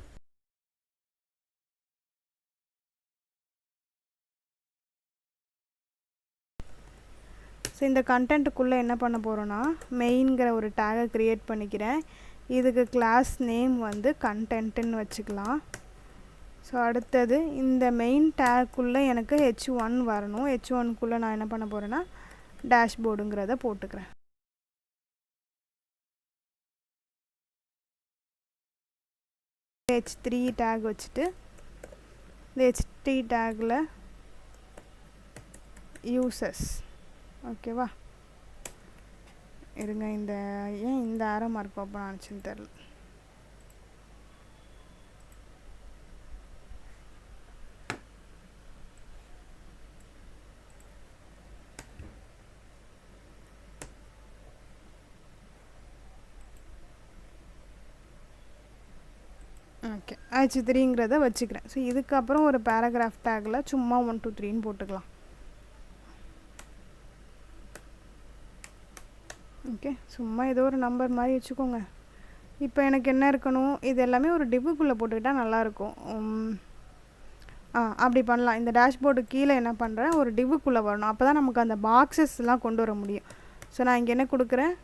ஸோ இந்த கண்டென்ட்டுக்குள்ளே என்ன பண்ண போகிறோன்னா, மெயின்கிற ஒரு டேகை க்ரியேட் பண்ணிக்கிறேன். இதுக்கு கிளாஸ் நேம் வந்து கண்டென்ட்டுன்னு வச்சுக்கலாம். ஸோ அடுத்தது இந்த மெயின் டேக்குள்ளே எனக்கு h1 வரணும். h1க்குள்ளே நான் என்ன பண்ண போகிறேன்னா டேஷ்போர்டுங்கிறத போட்டுக்கிறேன். h3 டேக் வச்சுட்டு இந்த h3 டேக்கில் யூசர்ஸ். ஓகேவா, இருங்க, ஏன் இந்த ஆரோ மார்க் ஓப்பன் ஆனிச்சுன்னு தெரில. ஓகே, h3ங்கிறத வச்சுக்கிறேன். ஸோ இதுக்கப்புறம் ஒரு பேராகிராஃப் டேக்கில் சும்மா 1 2 3ன்னு போட்டுக்கலாம். ஓகே, சும்மா ஏதோ ஒரு நம்பர் மாதிரி வச்சுக்கோங்க. இப்போ எனக்கு என்ன இருக்கணும், இது எல்லாமே ஒரு டிவ்வுக்குள்ளே போட்டுக்கிட்டால் நல்லாயிருக்கும். அப்படி பண்ணலாம். இந்த டேஷ்போர்டு கீழே என்ன பண்ணுறேன், ஒரு டிவ்வுக்குள்ளே வரணும். அப்போ தான் நமக்கு அந்த பாக்ஸஸ்லாம் கொண்டு வர முடியும். ஸோ நான் இங்கே என்ன கொடுக்குறேன்,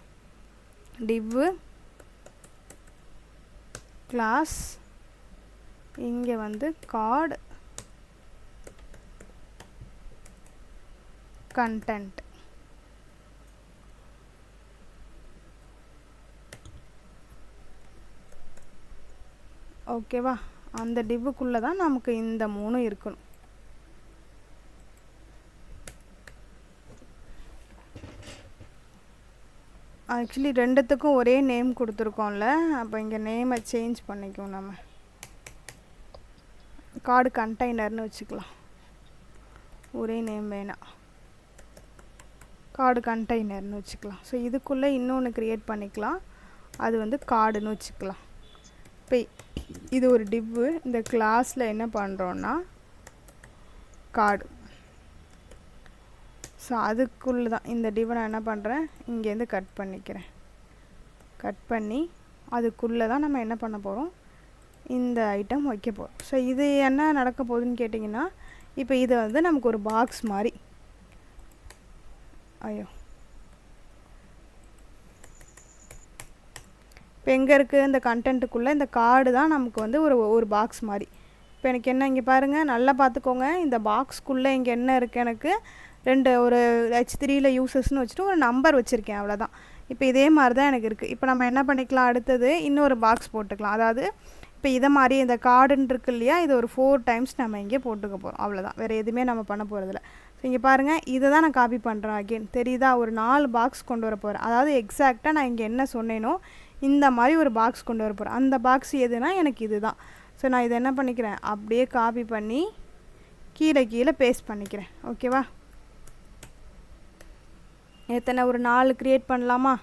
டிவ்வு கிளாஸ், இங்கே வந்து கார்டு கண்டென்ட். ஓகேவா, அந்த டிவ்வுக்குள்ளே தான் நமக்கு இந்த 3 இருக்கணும். ஆக்சுவலி ரெண்டுத்துக்கும் ஒரே நேம் கொடுத்துருக்கோம்ல, அப்போ இங்கே நேமை சேஞ்ச் பண்ணிக்குவோம். நம்ம கார்டு கண்டெய்னர்னு வச்சுக்கலாம். ஒரே நேம் வேணாம், கார்டு கண்டெய்னர்னு வச்சுக்கலாம். ஸோ இதுக்குள்ளே இன்னொன்று க்ரியேட் பண்ணிக்கலாம், அது வந்து கார்டுன்னு வச்சுக்கலாம். இப்போ இது ஒரு டிவ்வு. இந்த கிளாஸில் என்ன பண்ணுறோன்னா கார்டு. ஸோ அதுக்குள்ளே தான் இந்த டிவ்வை நான் என்ன பண்ணுறேன், இங்கேருந்து கட் பண்ணிக்கிறேன். கட் பண்ணி அதுக்குள்ளே தான் நம்ம என்ன பண்ண போகிறோம், இந்த ஐட்டம் வைக்க போகிறோம். ஸோ இது என்ன நடக்க போகுதுன்னு கேட்டிங்கன்னா, இப்போ இது வந்து நமக்கு ஒரு பாக்ஸ் மாதிரி. ஐயோ, இப்போ எங்கே இருக்குது, இந்த கண்டென்ட்டுக்குள்ளே இந்த கார்டு தான் நமக்கு வந்து ஒரு பாக்ஸ் மாதிரி. இப்போ எனக்கு என்ன, இங்கே பாருங்கள், நல்லா பார்த்துக்கோங்க. இந்த பாக்ஸ்க்குள்ளே இங்கே என்ன இருக்குது, எனக்கு ஒரு h3யில் யூசர்ஸ்னு வச்சுட்டு ஒரு நம்பர் வச்சுருக்கேன், அவ்வளோதான். இப்போ இதே மாதிரி தான் எனக்கு இருக்குது. இப்போ நம்ம என்ன பண்ணிக்கலாம், அடுத்தது இன்னொரு பாக்ஸ் போட்டுக்கலாம். அதாவது இப்போ இதை மாதிரி இந்த கார்டுன்னு இருக்கு இல்லையா, இது ஒரு 4 டைம்ஸ் நம்ம இங்கே போட்டுக்க போகிறோம், அவ்வளோதான். வேறு எதுவுமே நம்ம பண்ண போகிறதில்ல. ஸோ இங்கே பாருங்கள், இதை தான் நான் காப்பி பண்ணுறேன். அகெயின் தெரியுதா, ஒரு 4 பாக்ஸ் கொண்டு வர போகிறேன். அதாவது எக்ஸாக்டாக நான் இங்கே என்ன சொன்னேனோ இந்த மாதிரி ஒரு பாக்ஸ் கொண்டு வர போகிறேன். அந்த பாக்ஸ் எதுனா எனக்கு இது தான். ஸோ நான் இதை என்ன பண்ணிக்கிறேன், அப்படியே காப்பி பண்ணி கீழே பேஸ்ட் பண்ணிக்கிறேன். ஓகேவா, எத்தனை, ஒரு 4 க்ரியேட் பண்ணலாமா,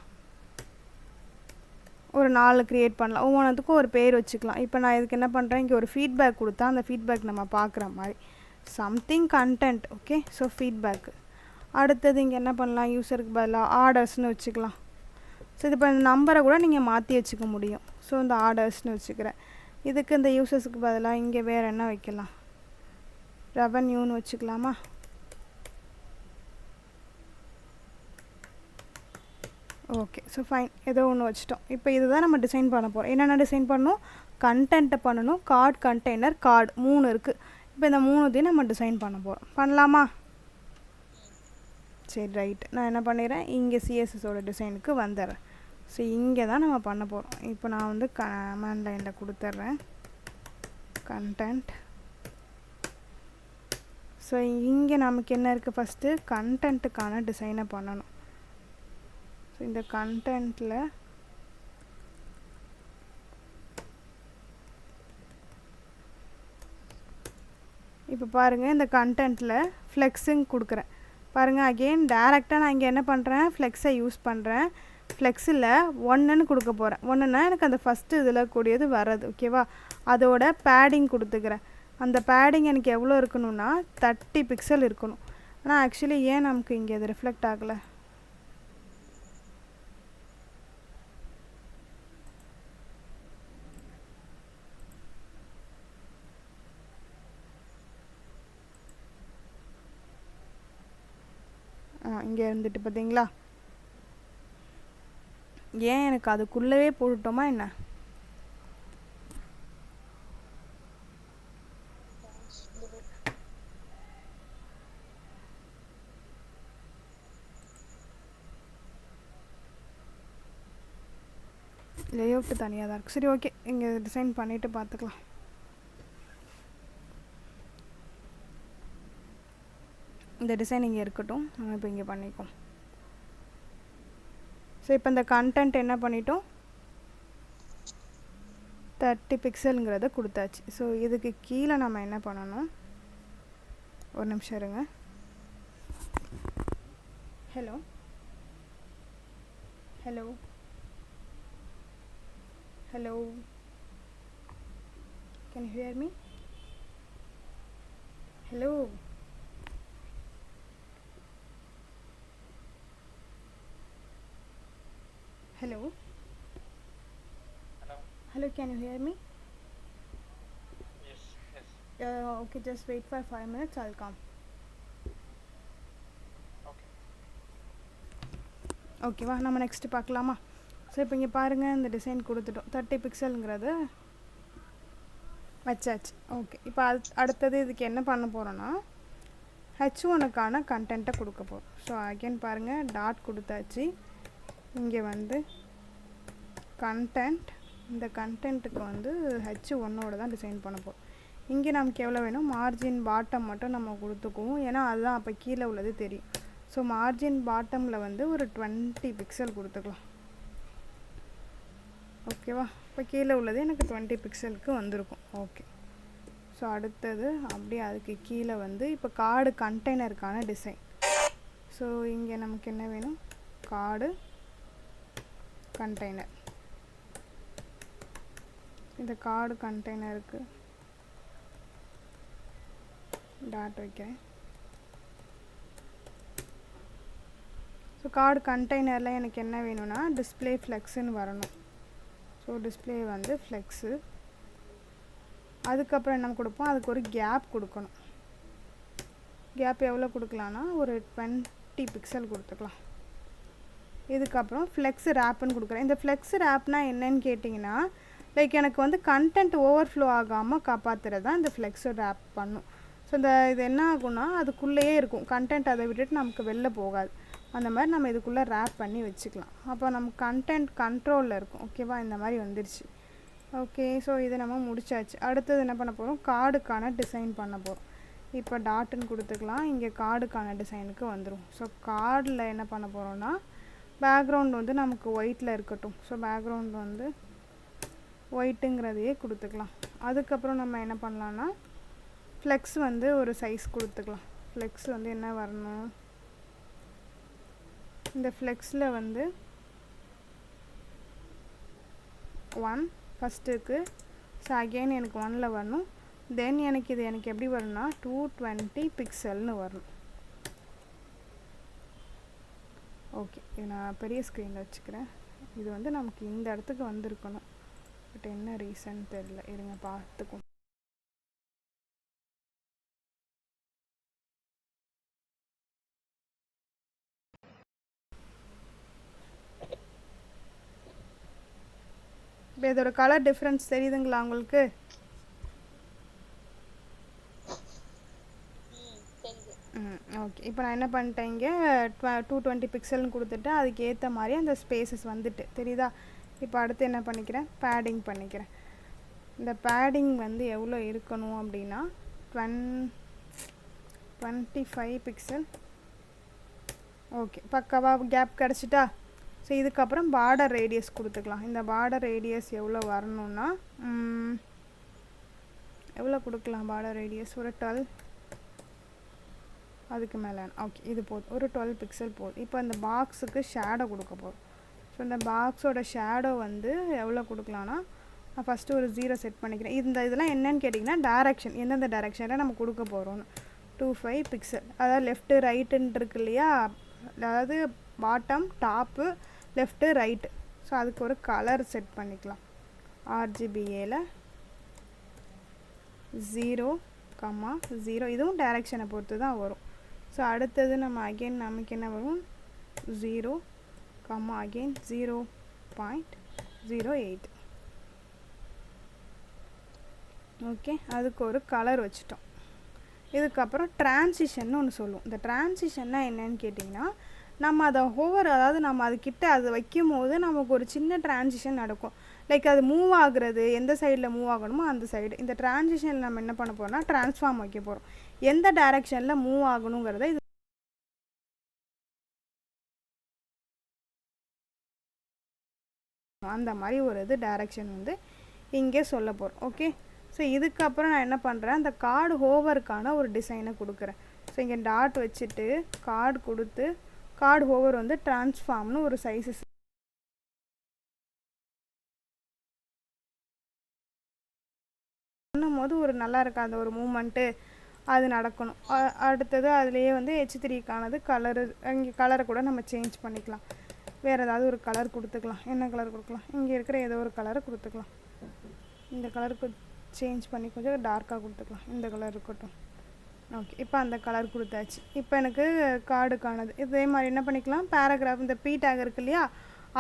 ஒரு 4 க்ரியேட் பண்ணலாம். ஒவ்வொன்றுத்துக்கும் ஒரு பேர் வச்சுக்கலாம். இப்போ நான் இதுக்கு என்ன பண்ணுறேன், இங்கே ஒரு ஃபீட்பேக் கொடுத்தா அந்த ஃபீட்பேக் நம்ம பார்க்குற மாதிரி something content. Okay, so feedback. அடுத்தது இங்கே என்ன பண்ணலாம், யூஸருக்கு பதிலாக ஆர்டர்ஸ்னு வச்சுக்கலாம். ஸோ இது இப்போ இந்த நம்பரை கூட நீங்கள் மாற்றி வச்சுக்க முடியும். ஸோ இந்த ஆர்டர்ஸ்னு வச்சுக்கிறேன். இதுக்கு இந்த யூசர்ஸுக்கு பதிலாக இங்கே வேறு என்ன வைக்கலாம், ரெவன்யூன்னு வச்சுக்கலாமா. ஓகே, ஸோ ஃபைன், ஏதோ ஒன்று வச்சுட்டோம். இப்போ இதுதான் நம்ம டிசைன் பண்ண போகிறோம். என்னென்ன டிசைன் பண்ணணும், கண்டென்ட்டை பண்ணணும், கார்டு கண்டெய்னர், கார்டு 3 இருக்குது. இப்போ இந்த 3த்தையும் நம்ம டிசைன் பண்ண போகிறோம். பண்ணலாமா, சரி ரைட். நான் என்ன பண்ணிடுறேன், இங்கே சிஎஸ்எஸோட டிசைனுக்கு வந்துடுறேன். ஸோ இங்கே தான் நம்ம பண்ண போகிறோம். இப்போ நான் வந்து கமாண்ட் லைனில் கொடுத்துட்றேன் கண்டென்ட். ஸோ இங்கே நமக்கு என்ன இருக்குது, ஃபஸ்ட்டு கண்டென்ட்டுக்கான டிசைனை பண்ணணும். ஸோ இந்த கண்டென்ட்டில் இப்போ பாருங்கள், இந்த கண்டென்ட்டில் ஃப்ளெக்ஸுங் கொடுக்குறேன். பாருங்கள், அகெயின் டேரெக்டாக நான் இங்கே என்ன பண்ணுறேன், ஃப்ளெக்ஸை யூஸ் பண்ணுறேன். ஃப்ளெக்ஸில் 1ன்னு கொடுக்க போகிறேன். 1ன்னா எனக்கு அந்த ஃபஸ்ட்டு இதில் கூடியது வர்றது. ஓகேவா, அதோட பேடிங் கொடுத்துக்கிறேன். அந்த பேடிங் எனக்கு எவ்வளோ இருக்கணும்னா 30 பிக்சல் இருக்கணும். ஆனால் ஆக்சுவலி ஏன் நமக்கு இங்கே அது ரிஃப்ளெக்ட் ஆகலை, கொடுத்துக்கலாம் இங்கே இருந்துட்டு. பார்த்தீங்களா? ஏன் எனக்கு அதுக்குள்ளவே போட்டுட்டோமா என்ன? லேஅவுட்டு தனியாக தான் இருக்குது. சரி, ஓகே, இங்கே டிசைன் பண்ணிவிட்டு பார்த்துக்கலாம். இந்த டிசைன் இங்கே இருக்கட்டும், நம்ம இப்போ இங்கே பண்ணிக்கோம். ஸோ இப்போ இந்த கண்டென்ட் என்ன பண்ணிட்டோம், 30 பிக்சலுங்கிறத கொடுத்தாச்சு. ஸோ இதுக்கு கீழே நம்ம என்ன பண்ணணும், ஒரு நிமிஷம் இருங்க. Hello hello hello, can you hear me? Hello, hello Hello. hello, can you hear me? Yes. Okay, just wait for 5 minutes, I'll come. Okay. ஓகேவா, நம்ம நெக்ஸ்ட் பார்க்கலாமா? ஸோ இப்போ இங்கே பாருங்கள், இந்த டிசைன் கொடுத்துட்டோம். 30 பிக்சலுங்கிறது வச்சாச்சு. ஓகே, இப்போ அடுத்தது இதுக்கு என்ன பண்ண போகிறோன்னா, H1க்கான கண்டென்ட்டை கொடுக்க போகிறோம். ஸோ அகெயின் பாருங்கள், டாட் கொடுத்தாச்சு. இங்கே வந்து கண்டென்ட், இந்த கண்டென்ட்டுக்கு வந்து H1ஓட தான் டிசைன் பண்ண போகிறோம். இங்கே நமக்கு எவ்வளோ வேணும், மார்ஜின் பாட்டம் மட்டும் நம்ம கொடுத்துக்குவோம், ஏன்னா அதுதான் அப்போ கீழே உள்ளது தெரியும். ஸோ மார்ஜின் பாட்டமில் வந்து ஒரு 20 பிக்சல் கொடுத்துக்கலாம். ஓகேவா, இப்போ கீழே உள்ளது எனக்கு 20 பிக்சலுக்கு வந்திருக்கும். ஓகே, ஸோ அடுத்தது அப்படியே அதுக்கு கீழே வந்து இப்போ கார்டு கண்டெய்னருக்கான டிசைன். ஸோ இங்கே நமக்கு என்ன வேணும், கார்டு கண்டெய்னர். இந்த கார்டு கண்டெய்னருக்கு டாட் வைக்கிறேன். ஸோ கார்டு கண்டெய்னரில் எனக்கு என்ன வேணும்னா டிஸ்பிளே ஃப்ளெக்ஸுன்னு வரணும். ஸோ டிஸ்பிளே வந்து ஃப்ளெக்ஸு. அதுக்கப்புறம் என்ன கொடுப்போம், அதுக்கு ஒரு கேப் கொடுக்கணும். கேப் எவ்வளோ கொடுக்கலான்னா ஒரு 20 பிக்சல் கொடுத்துக்கலாம். இதுக்கப்புறம் ஃப்ளெக்ஸ் ரேப்புன்னு கொடுக்குறேன். இந்த ஃப்ளெக்ஸ் ரேப்னா என்னன்னு கேட்டிங்கன்னா, லைக் எனக்கு வந்து கண்டென்ட் ஓவர்ஃப்ளோ ஆகாமல் காப்பாற்றுறது தான் இந்த ஃப்ளெக்ஸ் ரேப் பண்ணும். ஸோ இது என்ன ஆகும்னா, அதுக்குள்ளேயே இருக்கும் கண்டென்ட், அதை விட்டுட்டு நமக்கு வெளில போகாது. அந்த மாதிரி நம்ம இதுக்குள்ளே ரேப் பண்ணி வச்சுக்கலாம். அப்போ நம்ம கண்டென்ட் கண்ட்ரோலில் இருக்கும். ஓகேவா, இந்த மாதிரி வந்துடுச்சு. ஓகே, ஸோ இதை நம்ம முடிச்சாச்சு. அடுத்தது என்ன பண்ண போகிறோம், கார்டுக்கான டிசைன் பண்ண போகிறோம். இப்போ டாட்டுன்னு கொடுத்துக்கலாம், இங்கே கார்டுக்கான டிசைனுக்கு வந்துடும். ஸோ கார்டில் என்ன பண்ண போகிறோன்னா, பேக்ரவுண்ட் வந்து நமக்கு ஒயிட்டில் இருக்கட்டும். ஸோ பேக்ரவுண்ட் வந்து ஒயிட்டுங்கிறதையே கொடுத்துக்கலாம். அதுக்கப்புறம் நம்ம என்ன பண்ணலான்னா, ஃப்ளெக்ஸ் வந்து ஒரு சைஸ் கொடுத்துக்கலாம். ஃப்ளெக்ஸ் வந்து என்ன வரணும், இந்த ஃப்ளெக்ஸில் வந்து 1 ஃபஸ்ட்டுக்கு. ஸோ அகெயின் எனக்கு 1ல் வரணும். தென் எனக்கு இது எனக்கு எப்படி வரும்னா 220 பிக்சல்னு வரணும். ஓகே, இது நான் பெரிய ஸ்க்ரீனில் வச்சுக்கிறேன். இது வந்து நமக்கு இந்த இடத்துக்கு வந்திருக்கணும், பட் என்ன ரீசன் தெரில, இருங்க பார்த்துக்கும். இப்போ இதோட கலர் டிஃப்ரென்ஸ் தெரியுதுங்களா உங்களுக்கு? ஓகே, இப்போ நான் என்ன பண்ணிட்டேன், இங்கே 220 பிக்சல்னு கொடுத்துட்டு அதுக்கு ஏற்ற மாதிரி அந்த ஸ்பேசஸ் வந்துட்டு தெரியுதா. இப்போ அடுத்து என்ன பண்ணிக்கிறேன், பேடிங் பண்ணிக்கிறேன். இந்த பேடிங் வந்து எவ்வளோ இருக்கணும் அப்படின்னா 25 பிக்சல். ஓகே, பக்காவாக கேப் கிடச்சிட்டா. ஸோ இதுக்கப்புறம் பார்டர் ரேடியஸ் கொடுத்துக்கலாம். இந்த பார்டர் ரேடியஸ் எவ்வளோ வரணும்னா, எவ்வளோ கொடுக்கலாம் பார்டர் ரேடியஸ், ஒரு 12, அதுக்கு மேலே. ஓகே, இது போதும், ஒரு 12 பிக்சல் போதும். இப்போ இந்த பாக்ஸுக்கு ஷேடோ கொடுக்க போகிறோம். ஸோ இந்த பாக்ஸோட ஷேடோ வந்து எவ்வளோ கொடுக்கலான்னா, நான் ஃபஸ்ட்டு ஒரு 0 செட் பண்ணிக்கிறேன். இதெல்லாம் என்னன்னு கேட்டிங்கன்னா டைரக்ஷன், எந்தெந்த டைரக்ஷனில் நம்ம கொடுக்க போகிறோன்னு. 25 பிக்சல், அதாவது லெஃப்ட்டு ரைட்டுன்னு இருக்கு இல்லையா, அதாவது bottom top left right. So அதுக்கு ஒரு கலர் செட் பண்ணிக்கலாம். RGBAல 0,0, இதுவும் டைரக்ஷனை பொறுத்து தான் வரும். ஸோ அடுத்தது நம்ம அகெயின் நமக்கு என்ன வரும் 0 கம்மா அகெயின் 0.08. ஓகே, அதுக்கு ஒரு கலர் வச்சுட்டோம். இதுக்கப்புறம் டிரான்சிஷன் ஒன்று சொல்லுவோம். இந்த டிரான்சிஷன்னா என்னன்னு கேட்டிங்கன்னா, நம்ம அதை அதாவது நம்ம அதுக்கிட்ட அது வைக்கும் போது நமக்கு ஒரு சின்ன டிரான்சிஷன் நடக்கும். லைக் அது மூவ் ஆகுறது, எந்த சைடில் மூவ் ஆகணுமோ அந்த சைடு. இந்த டிரான்சிஷனில் நம்ம என்ன பண்ண போகிறோம்னா ட்ரான்ஸ்ஃபார்ம் வைக்க போகிறோம். எந்த டைரக்ஷனில் மூவ் ஆகணுங்கிறத இது அந்த மாதிரி ஒரு இது டைரக்ஷன் வந்து இங்கே சொல்ல போகிறோம். ஓகே, ஸோ இதுக்கப்புறம் நான் என்ன பண்ணுறேன், அந்த கார்டு ஹோவருக்கான ஒரு டிசைனை கொடுக்குறேன். ஸோ இங்கே டாட் வச்சுட்டு கார்டு கொடுத்து கார்டு ஹோவர் வந்து ட்ரான்ஸ்ஃபார்ம்னு ஒரு சைஸஸ் பண்ணும்போது ஒரு நல்லா இருக்காது ஒரு மூமெண்ட்டு அது நடக்கணும். அடுத்தது அதுலேயே வந்து H3க்கானது கலரு, இங்கே கலரை கூட நம்ம சேஞ்ச் பண்ணிக்கலாம். வேறு ஏதாவது ஒரு கலர் கொடுத்துக்கலாம். என்ன கலர் கொடுக்கலாம், இங்கே இருக்கிற ஏதோ ஒரு கலரை கொடுத்துக்கலாம். இந்த கலருக்கு சேஞ்ச் பண்ணி கொஞ்சம் டார்க்காக கொடுத்துக்கலாம். இந்த கலர் இருக்கட்டும். ஓகே, இப்போ அந்த கலர் கொடுத்தாச்சு. இப்போ எனக்கு கார்டுக்கானது இதே மாதிரி என்ன பண்ணிக்கலாம், பேராகிராஃப் இந்த பி டேக் இருக்கு இல்லையா,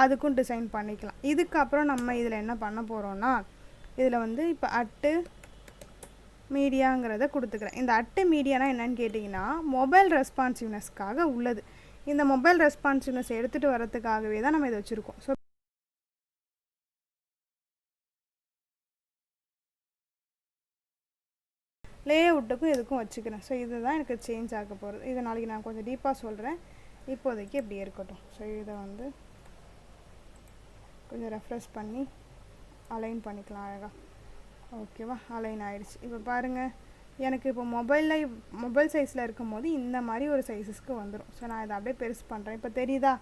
அதுக்கும் டிசைன் பண்ணிக்கலாம். இதுக்கப்புறம் நம்ம இதில் என்ன பண்ண போகிறோன்னா, இதில் வந்து இப்போ அட்டு மீடியாங்கிறத கொடுத்துக்கிறேன். இந்த அட்டு மீடியானா என்னன்னு கேட்டிங்கன்னா மொபைல் ரெஸ்பான்சிவ்னஸ்க்காக உள்ளது. இந்த மொபைல் ரெஸ்பான்சிவ்னஸ் எடுத்துகிட்டு வரதுக்காகவே தான் நம்ம இதை வச்சுருக்கோம். ஸோ லே அவுட்டுக்கும் இதுக்கும் வச்சுக்கிறேன். ஸோ இதுதான் எனக்கு சேஞ்ச் ஆக போகிறது. இதை நாளைக்கு நான் கொஞ்சம் டீப்பாக சொல்கிறேன். இப்போதைக்கு இப்படி இருக்கட்டும். ஸோ இதை வந்து கொஞ்சம் ரெஃப்ரெஷ் பண்ணி அலைன் பண்ணிக்கலாம் அழகாக. ஓகேவா, அலைன் ஆயிடுச்சு. இப்போ பாருங்கள், எனக்கு இப்போ மொபைல் சைஸில் இருக்கும் போது இந்த மாதிரி ஒரு சைஸஸ்க்கு வந்துடும். ஸோ நான் இதை அப்படியே பெருசு பண்ணுறேன். இப்போ தெரியுதா,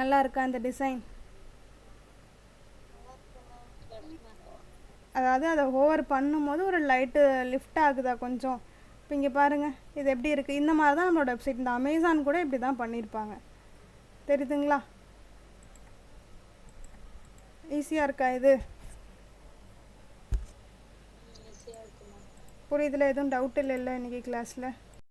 நல்லா இருக்கா இந்த டிசைன்? அதாவது அதை ஹோவர் பண்ணும்போது ஒரு லைட்டு லிஃப்ட் ஆகுதா கொஞ்சம். இப்போ இங்கே பாருங்கள், இது எப்படி இருக்குது. இந்த மாதிரி தான் நம்மளோட வெப்சைட், இந்த அமேசான் கூட இப்படி தான் பண்ணியிருப்பாங்க. தெரியுதுங்களா? ஈஸியாக இருக்கா இது? புரியுதுல? எதுவும் டவுட் இல்லைல்ல இன்றைக்கி கிளாஸில்?